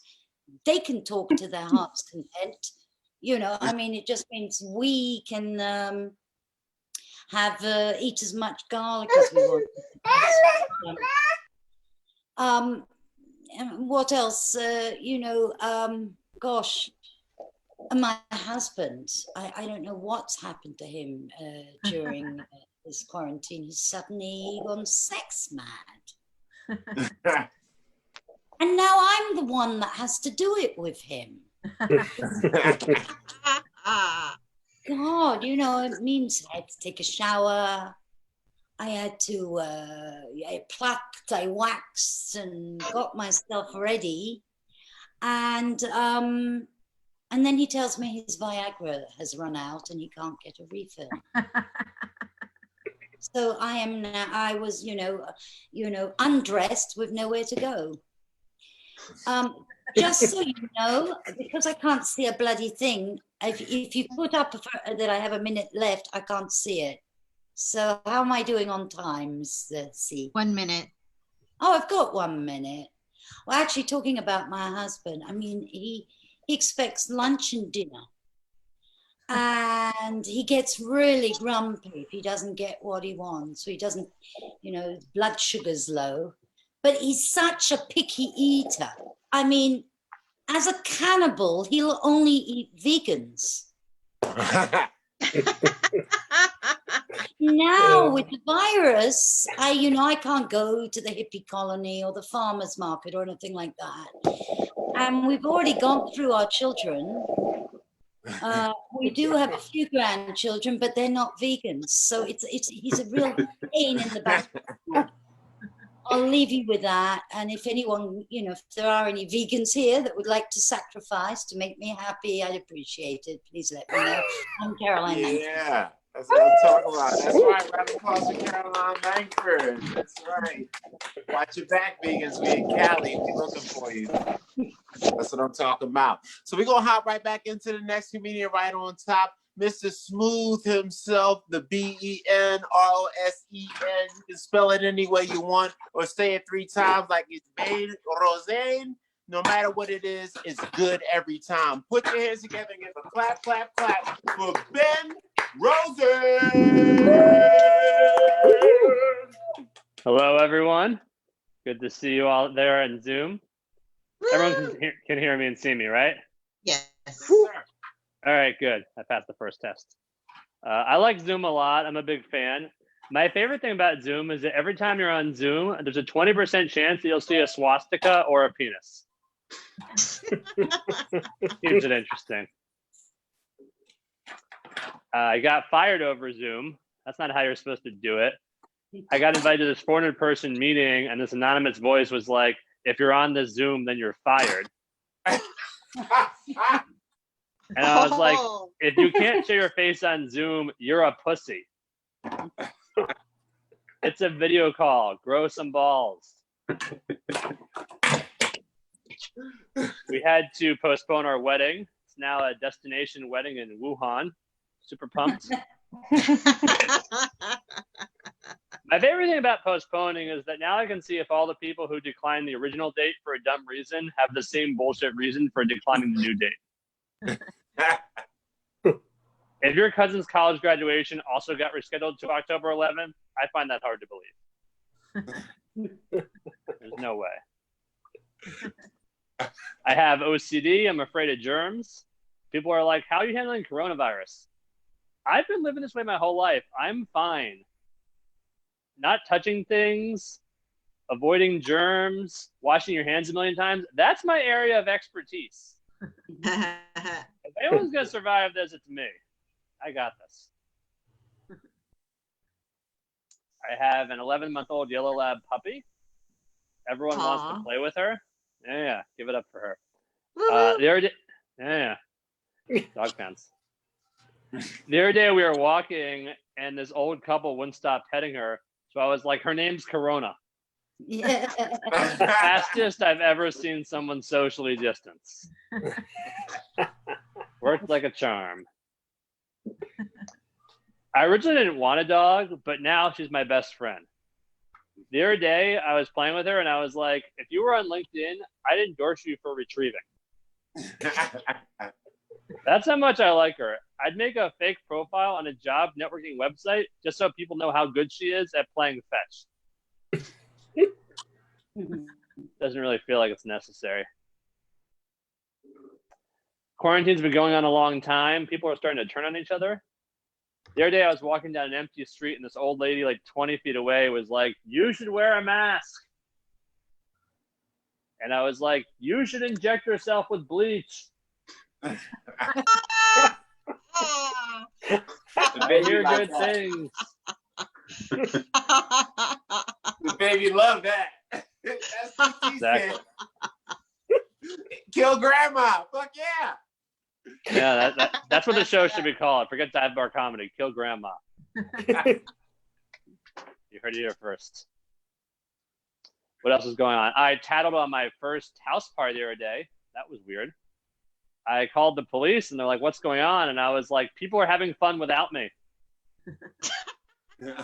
They can talk to their heart's content. You know, I mean, it just means we can eat as much garlic as we want. And what else? You know, gosh, my husband, I don't know what's happened to him during this quarantine. He's suddenly gone sex mad. And now I'm the one that has to do it with him. God, you know, it means I had to take a shower. I had to, I plucked, I waxed and got myself ready. And then he tells me his Viagra has run out and he can't get a refill. So I was, you know, undressed with nowhere to go. Just so you know, because I can't see a bloody thing, if you put up that I have a minute left, I can't see it. So how am I doing on times? Let's see. 1 minute. Oh, I've got 1 minute. Well, actually, talking about my husband, I mean, he expects lunch and dinner. And he gets really grumpy if he doesn't get what he wants. So he doesn't, you know, blood sugar's low. but he's such a picky eater. I mean, as a cannibal, he'll only eat vegans. Now with the virus, I can't go to the hippie colony or the farmer's market or anything like that. And we've already gone through our children. We do have a few grandchildren, but they're not vegans. So he's a real pain in the back. I'll leave you with that. And if anyone, if there are any vegans here that would like to sacrifice to make me happy, I'd appreciate it. Please let me know. I'm Caroline. Yeah, that's what I'm talking about. That's right. Round of applause for Caroline Langford. That's right. Watch your back, vegans. We in Cali. We looking for you. That's what I'm talking about. So we're going to hop right back into the next comedian right on top. Mr. Smooth himself, the BENROSEN. You can spell it any way you want or say it 3 times like it's Ben Rosen. No matter what it is, it's good every time. Put your hands together and give a clap, clap, clap for Ben Rosen. Hello, everyone. Good to see you all there in Zoom. Everyone can hear me and see me, right? Yes. All right, good. I passed the first test. I like Zoom a lot. I'm a big fan. My favorite thing about Zoom is that every time you're on Zoom, there's a 20% chance that you'll see a swastika or a penis. Keeps it interesting. I got fired over Zoom. That's not how you're supposed to do it. I got invited to this 400-person meeting, and this anonymous voice was like, if you're on this Zoom, then you're fired. And I was like, if you can't show your face on Zoom, you're a pussy. It's a video call. Grow some balls. We had to postpone our wedding. It's now a destination wedding in Wuhan. Super pumped. My favorite thing about postponing is that now I can see if all the people who declined the original date for a dumb reason have the same bullshit reason for declining the new date. If your cousin's college graduation also got rescheduled to October 11th, I find that hard to believe. There's no way. I have OCD. I'm afraid of germs. People are like, how are you handling coronavirus? I've been living this way my whole life. I'm fine. Not touching things, avoiding germs, washing your hands a million times. That's my area of expertise. If anyone's going to survive this, it's me. I got this. I have an 11-month-old yellow lab puppy. Everyone wants to play with her. Yeah, give it up for her. The other day, dog fans. The other day we were walking, and this old couple wouldn't stop petting her. So I was like, her name's Corona. Yeah. Fastest I've ever seen someone socially distance. Worked like a charm. I originally didn't want a dog, but now she's my best friend. The other day, I was playing with her, and I was like, if you were on LinkedIn, I'd endorse you for retrieving. That's how much I like her. I'd make a fake profile on a job networking website just so people know how good she is at playing fetch. Doesn't really feel like it's necessary. Quarantine's been going on a long time. People are starting to turn on each other. The other day I was walking down an empty street and this old lady like 20 feet away was like, you should wear a mask. And I was like, you should inject yourself with bleach. I hear good things. The baby love that. That's what she said. Kill grandma. Fuck yeah. Yeah, that's what the show should be called. Forget Dive Bar Comedy. Kill grandma. You heard it here first. What else is going on? I tattled on my first house party the other day. That was weird. I called the police and they're like, what's going on? And I was like, people are having fun without me. And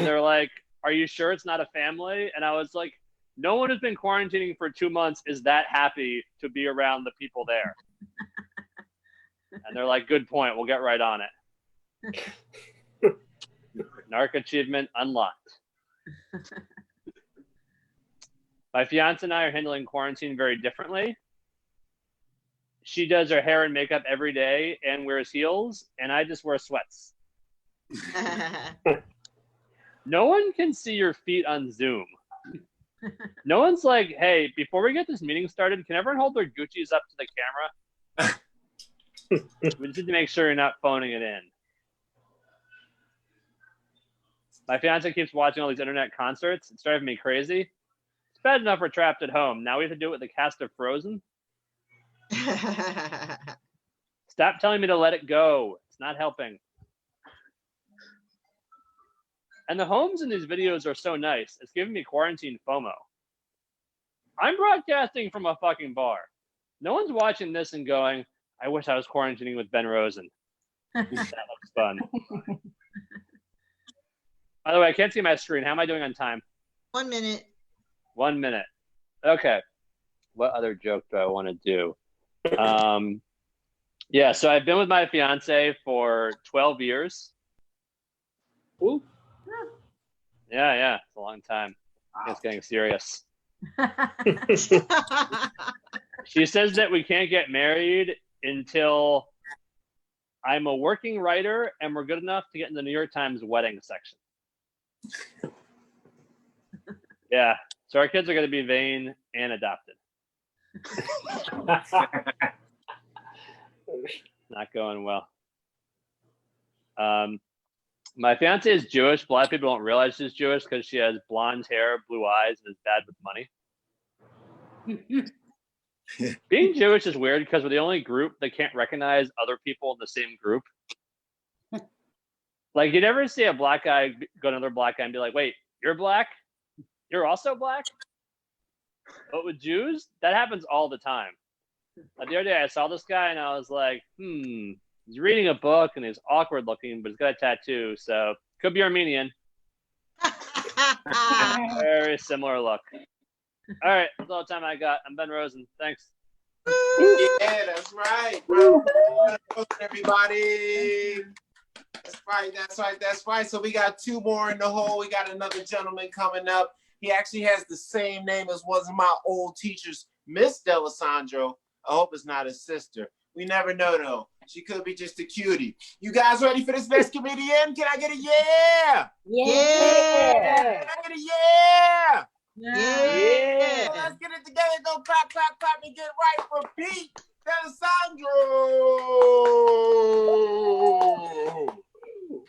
they're like, are you sure it's not a family? And I was like, no one who's been quarantining for 2 months is that happy to be around the people there. And they're like, good point. We'll get right on it. Narc achievement unlocked. My fiance and I are handling quarantine very differently. She does her hair and makeup every day and wears heels, and I just wear sweats. No one can see your feet on Zoom. No one's like, hey, before we get this meeting started, can everyone hold their Gucci's up to the camera? We just need to make sure you're not phoning it in. My fiance keeps watching all these internet concerts. It's driving me crazy. It's bad enough we're trapped at home. Now we have to do it with the cast of Frozen. Stop telling me to let it go. It's not helping. And the homes in these videos are so nice. It's giving me quarantine FOMO. I'm broadcasting from a fucking bar. No one's watching this and going, I wish I was quarantining with Ben Rosen. That looks fun. By the way, I can't see my screen. How am I doing on time? 1 minute. 1 minute. Okay. What other joke do I want to do? Yeah, so I've been with my fiance for 12 years. Ooh. Yeah, it's a long time. Wow. It's getting serious. She says that we can't get married until I'm a working writer and we're good enough to get in the New York Times wedding section. Yeah, so our kids are going to be vain and adopted. Not going well. My fiance is Jewish. A lot of people don't realize she's Jewish because she has blonde hair, blue eyes, and is bad with money. Being Jewish is weird because we're the only group that can't recognize other people in the same group. Like, you never see a black guy go to another black guy and be like, wait, you're black? You're also black? But with Jews, that happens all the time. The other day I saw this guy and I was like, he's reading a book and he's awkward looking, but he's got a tattoo, so could be Armenian. Very similar look. All right, that's all the time I got. I'm Ben Rosen. Thanks. Yeah, that's right, bro. Everybody. That's right. So we got 2 more in the hole. We got another gentleman coming up. He actually has the same name as one of my old teachers, Miss Delisandro. I hope it's not his sister. We never know, though. She could be just a cutie. You guys ready for this next comedian? Can I get a yeah? Yeah. Can I get a yeah? Yeah. So let's get it together. Go clap, clap, clap, and get right for Pete Delisandro.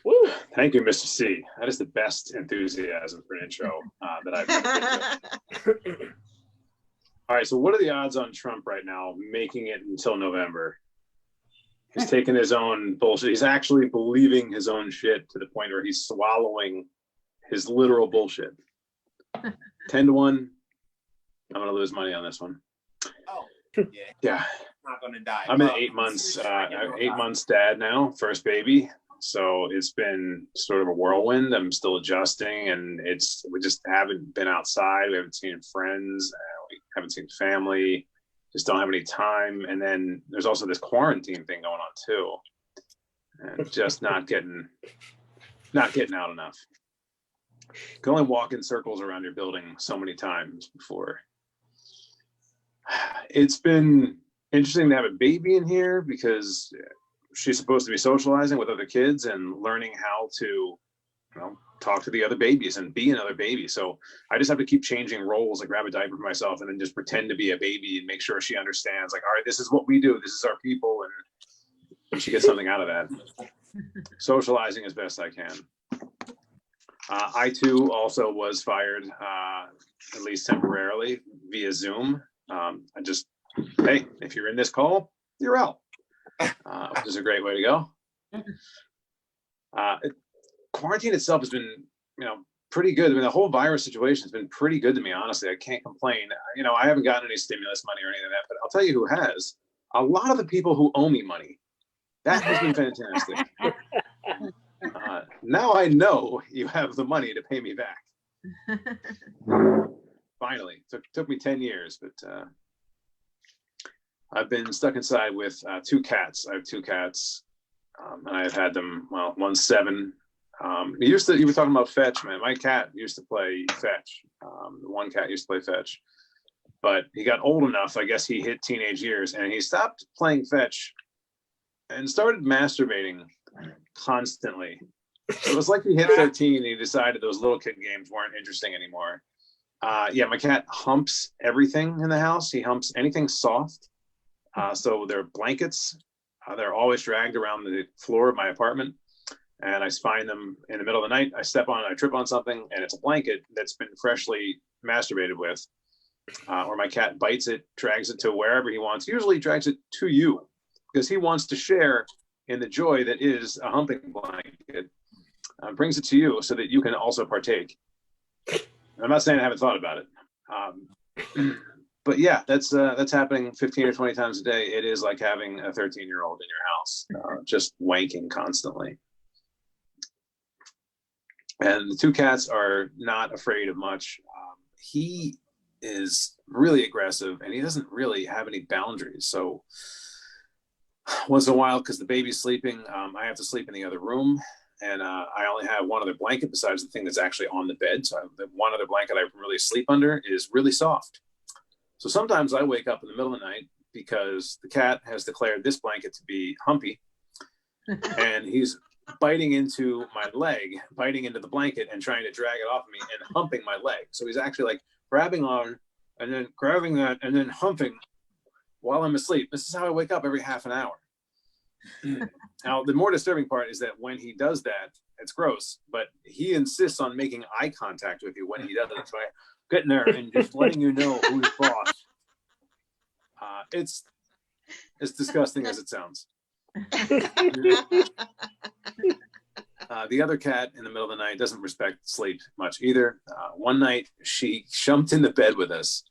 Woo. Thank you, Mr. C. That is the best enthusiasm for an intro that I've ever heard. All right, so what are the odds on Trump right now making it until November? He's taking his own bullshit. He's actually believing his own shit to the point where he's swallowing his literal bullshit. 10-1. I'm going to lose money on this one. Oh, yeah. Not going to die. I'm in 8 months. I'm 8 months dad now, first baby. So it's been sort of a whirlwind. I'm still adjusting, and we just haven't been outside. We haven't seen friends. We haven't seen family. Just don't have any time. And then there's also this quarantine thing going on too, and just not getting out enough. You can only walk in circles around your building so many times before. It's been interesting to have a baby in here because she's supposed to be socializing with other kids and learning how to, talk to the other babies and be another baby. So I just have to keep changing roles, like grab a diaper for myself and then just pretend to be a baby and make sure she understands, like, all right, this is what we do. This is our people. And she gets something out of that. Socializing as best I can. I too also was fired, at least temporarily, via Zoom. Hey, if you're in this call, you're out. Which is a great way to go. Quarantine itself has been, pretty good. I mean, the whole virus situation has been pretty good to me, honestly. I can't complain. I haven't gotten any stimulus money or anything like that, but I'll tell you who has. A lot of the people who owe me money. That has been fantastic. Now I know you have the money to pay me back. Finally. Took me 10 years, but I've been stuck inside with 2 cats. I have 2 cats, and I've had them, one's 7, You were talking about fetch, man. My cat used to play fetch. The one cat used to play fetch, but he got old enough. I guess he hit teenage years, and he stopped playing fetch and started masturbating constantly. It was like he hit 13 and he decided those little kid games weren't interesting anymore. Yeah, my cat humps everything in the house. He humps anything soft. So their blankets, they're always dragged around the floor of my apartment. And I find them in the middle of the night. I trip on something, and it's a blanket that's been freshly masturbated with. Or my cat bites it, drags it to wherever he wants. Usually drags it to you because he wants to share in the joy that is a humping blanket. Brings it to you so that you can also partake. I'm not saying I haven't thought about it. But yeah, that's happening 15 or 20 times a day. It is like having a 13-year-old in your house, just wanking constantly. And the two cats are not afraid of much. He is really aggressive, and he doesn't really have any boundaries. So once in a while, because the baby's sleeping, I have to sleep in the other room. And I only have one other blanket besides the thing that's actually on the bed. So the one other blanket I really sleep under is really soft. So sometimes I wake up in the middle of the night because the cat has declared this blanket to be humpy. And he's biting into my leg, biting into the blanket and trying to drag it off of me and humping my leg. So he's actually like grabbing on and then grabbing that and then humping while I'm asleep. This is how I wake up every half an hour. Now, the more disturbing part is that when he does that, it's gross, but he insists on making eye contact with you when he does it. So I get in there and just letting you know who's boss. It's as disgusting as it sounds. The other cat in the middle of the night doesn't respect sleep much either. One night she jumped in the bed with us,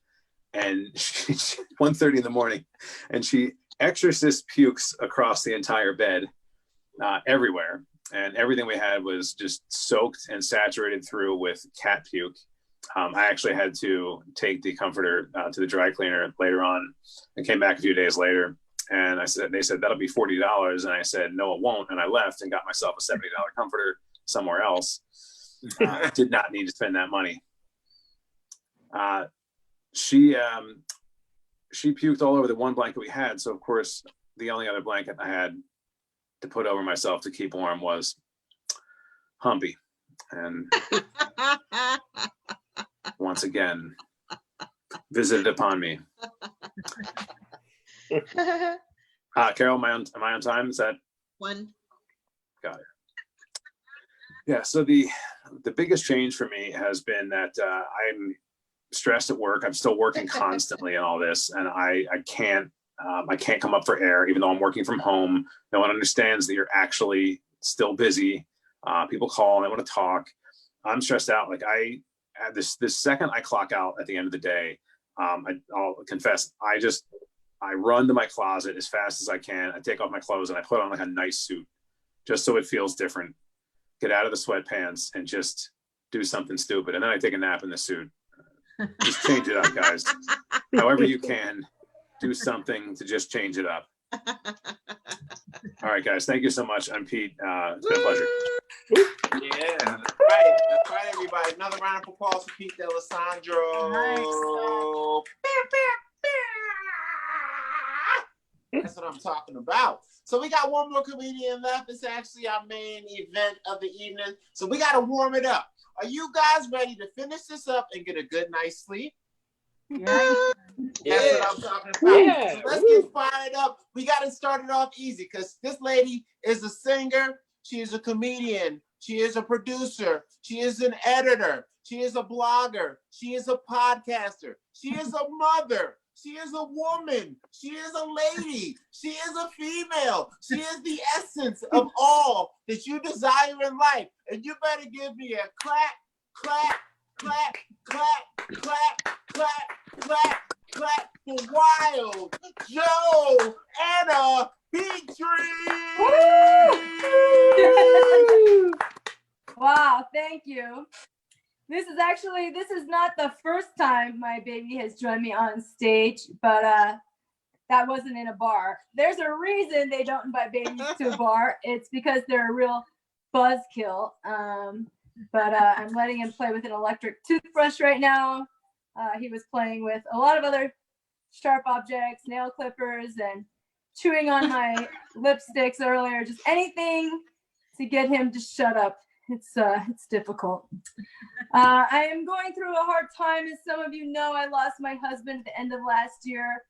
and 1:30 in the morning, and she exorcist pukes across the entire bed, everywhere, and everything we had was just soaked and saturated through with cat puke. I actually had to take the comforter to the dry cleaner later on, and came back a few days later. And they said, that'll be $40. And I said, no, it won't. And I left and got myself a $70 comforter somewhere else. Did not need to spend that money. She puked all over the one blanket we had. So of course, the only other blanket I had to put over myself to keep warm was Humpy. And once again, visited upon me. Carol, am I on time? Is that one? Got it. Yeah. So the biggest change for me has been that I'm stressed at work. I'm still working constantly and all this, and I can't come up for air, even though I'm working from home. No one understands that you're actually still busy. People call and they want to talk. I'm stressed out. Like this second I clock out at the end of the day, I'll confess, I run to my closet as fast as I can. I take off my clothes and I put on like a nice suit just so it feels different. Get out of the sweatpants and just do something stupid. And then I take a nap in the suit. Just change it up, guys. However you can, do something to just change it up. All right, guys. Thank you so much. I'm Pete. It's been a pleasure. Yeah, that's right. That's right, everybody. Another round of applause for Pete D'Alessandro. Nice. That's what I'm talking about. So we got one more comedian left. It's actually our main event of the evening. So we got to warm it up. Are you guys ready to finish this up and get a good night's sleep? Yeah. That's what I'm talking about. Yeah. So let's get fired up. We got to start it off easy because this lady is a singer. She is a comedian. She is a producer. She is an editor. She is a blogger. She is a podcaster. She is a mother. She is a woman. She is a lady. She is a female. She is the essence of all that you desire in life. And you better give me a clap, clap, clap, clap, clap, clap, clap, clap for Wild Joe Anna Petrie. Wow, thank you. This is not the first time my baby has joined me on stage, but that wasn't in a bar. There's a reason they don't invite babies to a bar. It's because they're a real buzzkill. But I'm letting him play with an electric toothbrush right now. He was playing with a lot of other sharp objects, nail clippers, and chewing on my lipsticks earlier. Just anything to get him to shut up. It's difficult. I am going through a hard time. As some of you know, I lost my husband at the end of last year.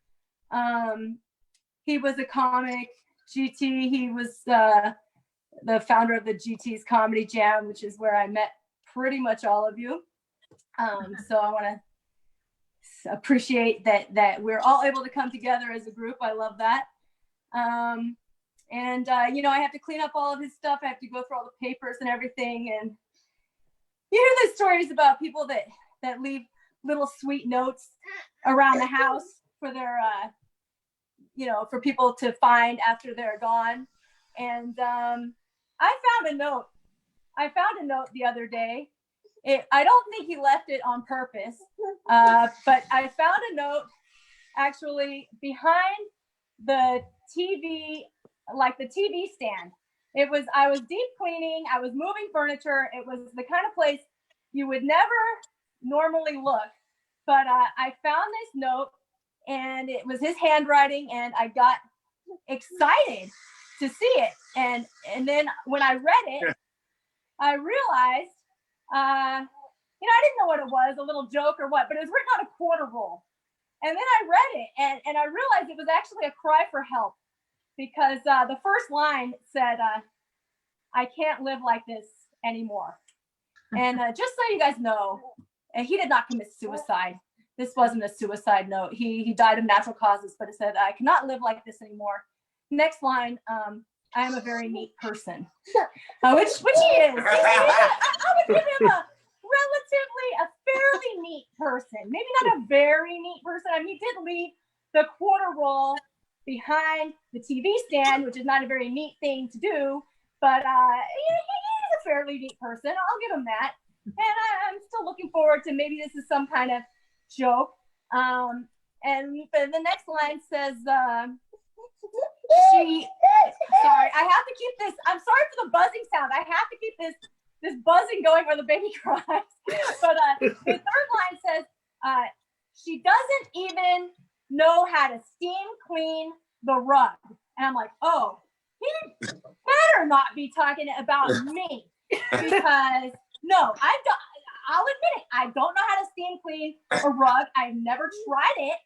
He was a comic, GT. He was the founder of the GT's Comedy Jam, which is where I met pretty much all of you. So I want to appreciate that we're all able to come together as a group. I love that. You know, I have to clean up all of his stuff. I have to go through all the papers and everything. And you hear the stories about people that leave little sweet notes around the house for their, you know, for people to find after they're gone. And I found a note. I found a note the other day. I don't think he left it on purpose, but I found a note actually behind the TV, like the TV stand. I was deep cleaning. I was moving furniture. It was the kind of place you would never normally look, but I found this note and it was his handwriting and I got excited to see it. And then when I read it, I realized, you know, I didn't know what it was, a little joke or what, but it was written on a quarter roll. And then I read it and I realized it was actually a cry for help because the first line said, I can't live like this anymore. And just so you guys know, he did not commit suicide. This wasn't a suicide note. He died of natural causes, but it said, I cannot live like this anymore. Next line, I am a very neat person, which he is. I would give him a fairly neat person. Maybe not a very neat person. I mean, he did leave the quarter roll behind the TV stand, which is not a very neat thing to do, but he's a fairly neat person. I'll give him that. And I'm still looking forward to maybe this is some kind of joke. And the next line says, sorry, I have to keep this. I'm sorry for the buzzing sound. I have to keep this buzzing going or the baby cries. But the third line says, she doesn't even know how to steam clean the rug. And I'm like, oh, he better not be talking about me because no, I'll admit it. I don't know how to steam clean a rug. I've never tried it.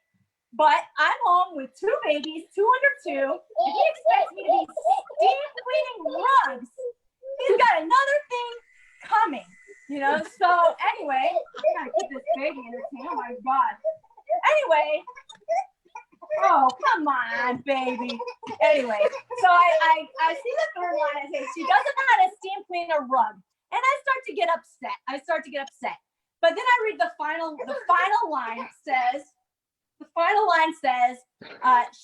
But I'm home with 2 babies, 2 under 2, and he expects me to be steam cleaning rugs. He's got another thing coming, you know? So anyway, I gotta keep this baby entertained. Oh my God. Anyway, oh, come on, baby. Anyway, so I see the third line. I say, she doesn't know how to steam clean a rug. And I start to get upset. But then I read the final line says,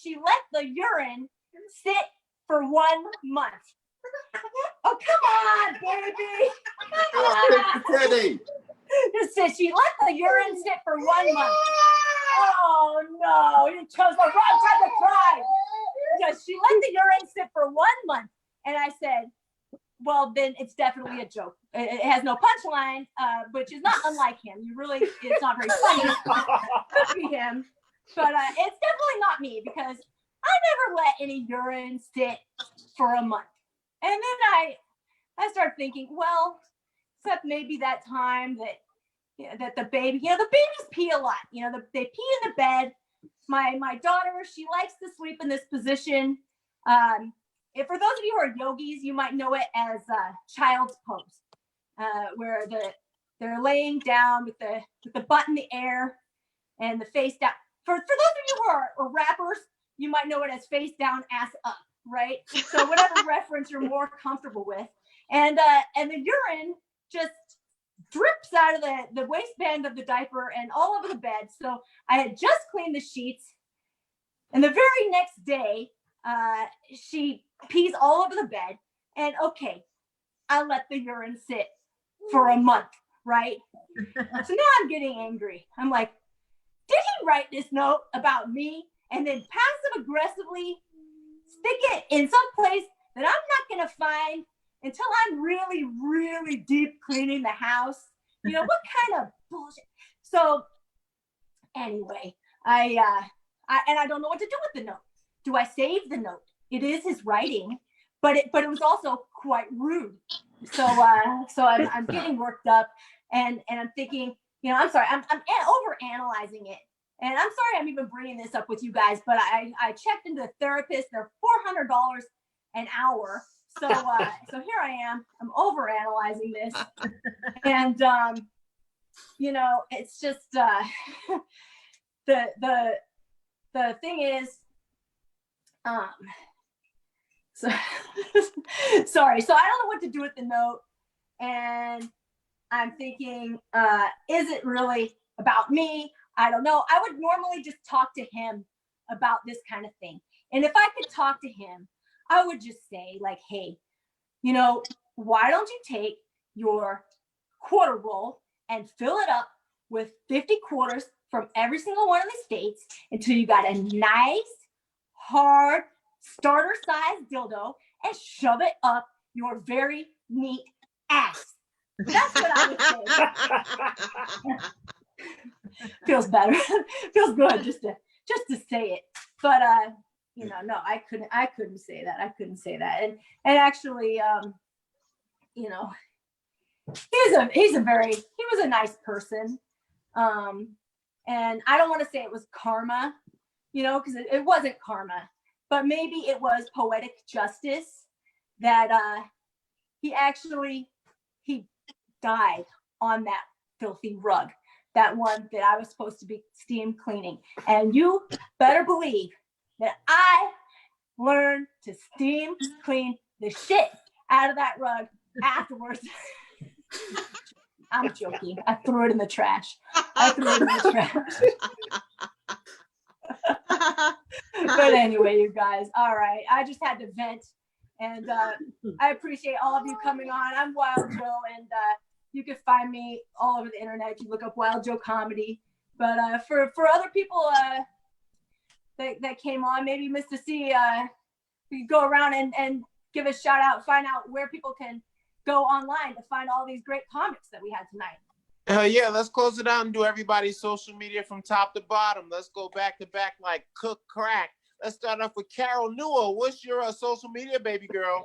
she let the urine sit for 1 month. Oh, come on, baby. It says she let the urine sit for 1 month. Oh, no. You chose the wrong time to cry. Yes, she let the urine sit for 1 month. And I said, well, then it's definitely a joke. It has no punchline, which is not unlike him. It's not very funny. Could be him. But it's definitely not me because I never let any urine sit for a month. And then I start thinking, well, except maybe that time that the baby, you know, the babies pee a lot. You know, they pee in the bed. My daughter, she likes to sleep in this position. If for those of you who are yogis, you might know it as child's pose, where they're laying down with the butt in the air and the face down. For those of you who are rappers, you might know it as face down, ass up, right? So whatever reference you're more comfortable with. And the urine just drips out of the waistband of the diaper and all over the bed. So I had just cleaned the sheets. And the very next day, she pees all over the bed. And okay, I let the urine sit for a month, right? So now I'm getting angry. I'm like, did he write this note about me and then passive aggressively stick it in some place that I'm not going to find until I'm really, really deep cleaning the house. You know, what kind of bullshit? So anyway, I don't know what to do with the note. Do I save the note? It is his writing, but it was also quite rude. So I'm getting worked up, and I'm thinking, you know, I'm sorry, I'm over analyzing it. And I'm sorry I'm even bringing this up with you guys, but I checked into a therapist. They're $400 an hour. So here I am. I'm over analyzing this, and you know, it's just the thing is, so sorry. So I don't know what to do with the note, and I'm thinking, is it really about me? I don't know. I would normally just talk to him about this kind of thing. And if I could talk to him, I would just say, like, hey, you know, why don't you take your quarter roll and fill it up with 50 quarters from every single one of the states until you got a nice, hard, starter-sized dildo and shove it up your very neat ass. That's what I would say. Feels better. Feels good just to say it. But you know, no, I couldn't say that. I couldn't say that. And actually, you know, he was a nice person. And I don't want to say it was karma, you know, because it wasn't karma, but maybe it was poetic justice that he died on that filthy rug. That one that I was supposed to be steam cleaning. And you better believe that I learned to steam clean the shit out of that rug afterwards. I'm joking. I threw it in the trash. But anyway, you guys, all right. I just had to vent. And I appreciate all of you coming on. I'm Wild Joe, and you can find me all over the internet. You look up Wild Joe Comedy. But for other people that came on, maybe Mr. C, we could go around and give a shout out, find out where people can go online to find all these great comics that we had tonight. Yeah, let's close it out and do everybody's social media from top to bottom. Let's go back to back like cook crack. Let's start off with Carol Newell. What's your social media, baby girl?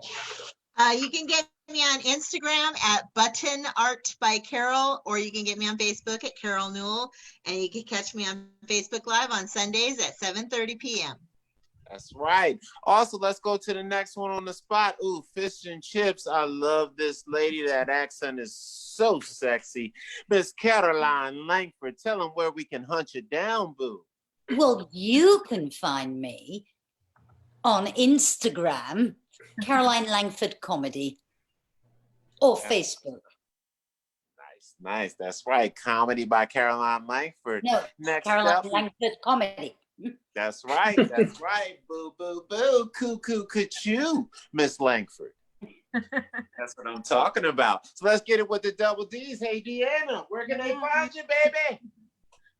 You can get me on Instagram at Button Art by Carol, or you can get me on Facebook at Carol Newell, and you can catch me on Facebook Live on Sundays at 7:30 p.m. That's right. Also, let's go to the next one on the spot. Ooh, fish and chips. I love this lady. That accent is so sexy. Miss Caroline Langford. Tell them where we can hunt you down, boo. Well, you can find me on Instagram, Caroline Langford Comedy, or Facebook. Nice. That's right. Comedy by Caroline Langford. No, next Caroline up, Langford Comedy. That's right. Boo, boo, boo. Cuckoo, cuckoo, Miss Langford. That's what I'm talking about. So let's get it with the double D's. Hey, Deanna, where can they find you, baby?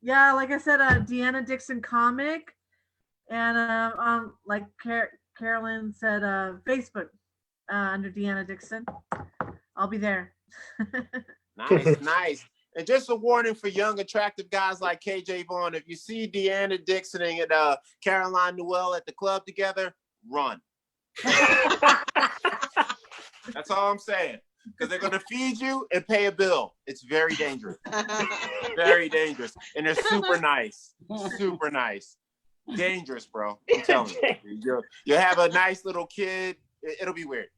Yeah, like I said, Deanna Dixon Comic, and like Carolyn said, Facebook under Deanna Dixon. I'll be there. Nice. And just a warning for young, attractive guys like KJ Vaughn: if you see Deanna Dixon and Caroline Newell at the club together, run. That's all I'm saying. Because they're going to feed you and pay a bill. It's very dangerous. Very dangerous. And they're super nice. Super nice. Dangerous, bro. I'm telling you. You'll have a nice little kid. It'll be weird.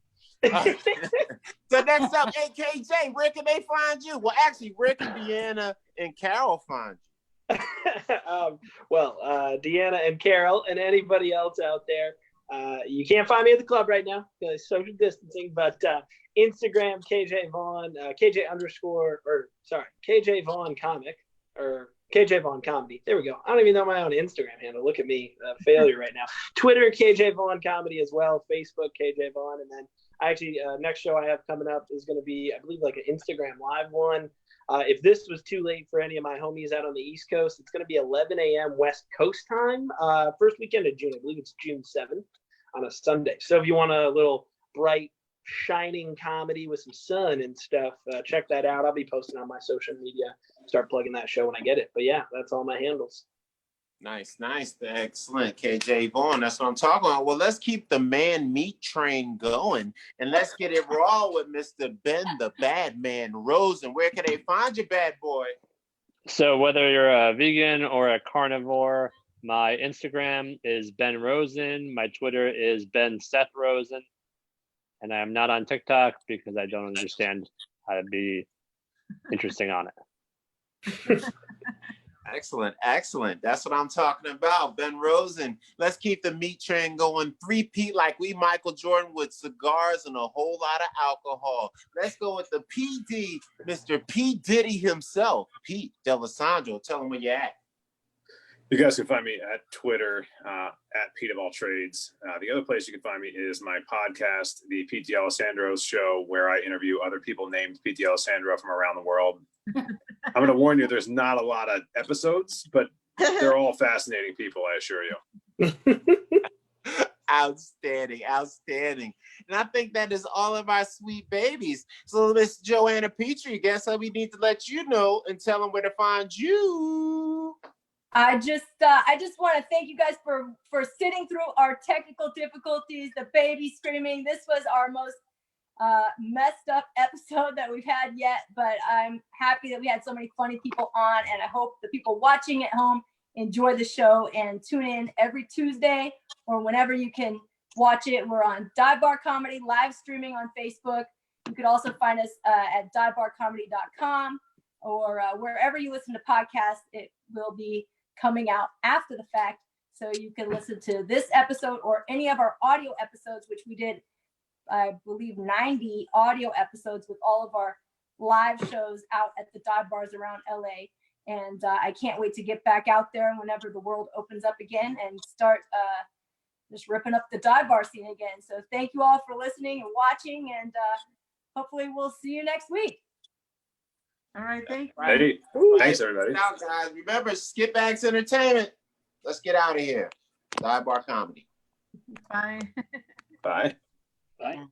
So next up, AKJ, where can they find you? Well, actually, where can Deanna and Carol find you? Deanna and Carol and anybody else out there, you can't find me at the club right now because social distancing, but Instagram, KJ Vaughn, KJ Vaughn comic, or KJ Vaughn comedy. There we go. I don't even know my own Instagram handle. Look at me, failure right now. Twitter, KJ Vaughn comedy as well. Facebook, KJ Vaughn. And then actually, next show I have coming up is going to be, I believe, like an Instagram live one. If this was too late for any of my homies out on the East Coast, it's going to be 11 a.m. West Coast time. First weekend of June. I believe it's June 7th on a Sunday. So if you want a little bright, shining comedy with some sun and stuff. Check that out. I'll be posting on my social media. Start plugging that show when I get it. But yeah, that's all my handles. Nice. Excellent. KJ Vaughn, that's what I'm talking about. Well, let's keep the man meat train going and let's get it raw with Mr. Ben the Bad Man Rosen. Where can they find you, bad boy? So whether you're a vegan or a carnivore, my Instagram is Ben Rosen. My Twitter is Ben Seth Rosen. And I'm not on TikTok because I don't understand how to be interesting on it. Excellent. That's what I'm talking about. Ben Rosen. Let's keep the meat train going. 3-peat like we Michael Jordan with cigars and a whole lot of alcohol. Let's go with the PD, Mr. P. Diddy himself, Pete D'Alessandro. Tell him where you're at. You guys can find me at Twitter, at Pete of All Trades. The other place you can find me is my podcast, The Pete D'Alessandro Show, where I interview other people named Pete D'Alessandro from around the world. I'm going to warn you, there's not a lot of episodes, but they're all fascinating people, I assure you. Outstanding. And I think that is all of our sweet babies. So Miss Joanna Petrie, guess we need to let you know and tell them where to find you. I just want to thank you guys for sitting through our technical difficulties, the baby screaming. This was our most messed up episode that we've had yet, but I'm happy that we had so many funny people on, and I hope the people watching at home enjoy the show and tune in every Tuesday or whenever you can watch it. We're on Dive Bar Comedy live streaming on Facebook. You could also find us at divebarcomedy.com or wherever you listen to podcasts. It will be coming out after the fact, so you can listen to this episode or any of our audio episodes, which we did, I believe, 90 audio episodes with all of our live shows out at the dive bars around LA. And I can't wait to get back out there whenever the world opens up again and start just ripping up the dive bar scene again. So thank you all for listening and watching, and hopefully we'll see you next week. All right, thank you. Hey, thanks everybody. Now, guys, remember, Skip Bags Entertainment. Let's get out of here. Dive Bar Comedy. Bye. Bye. Bye.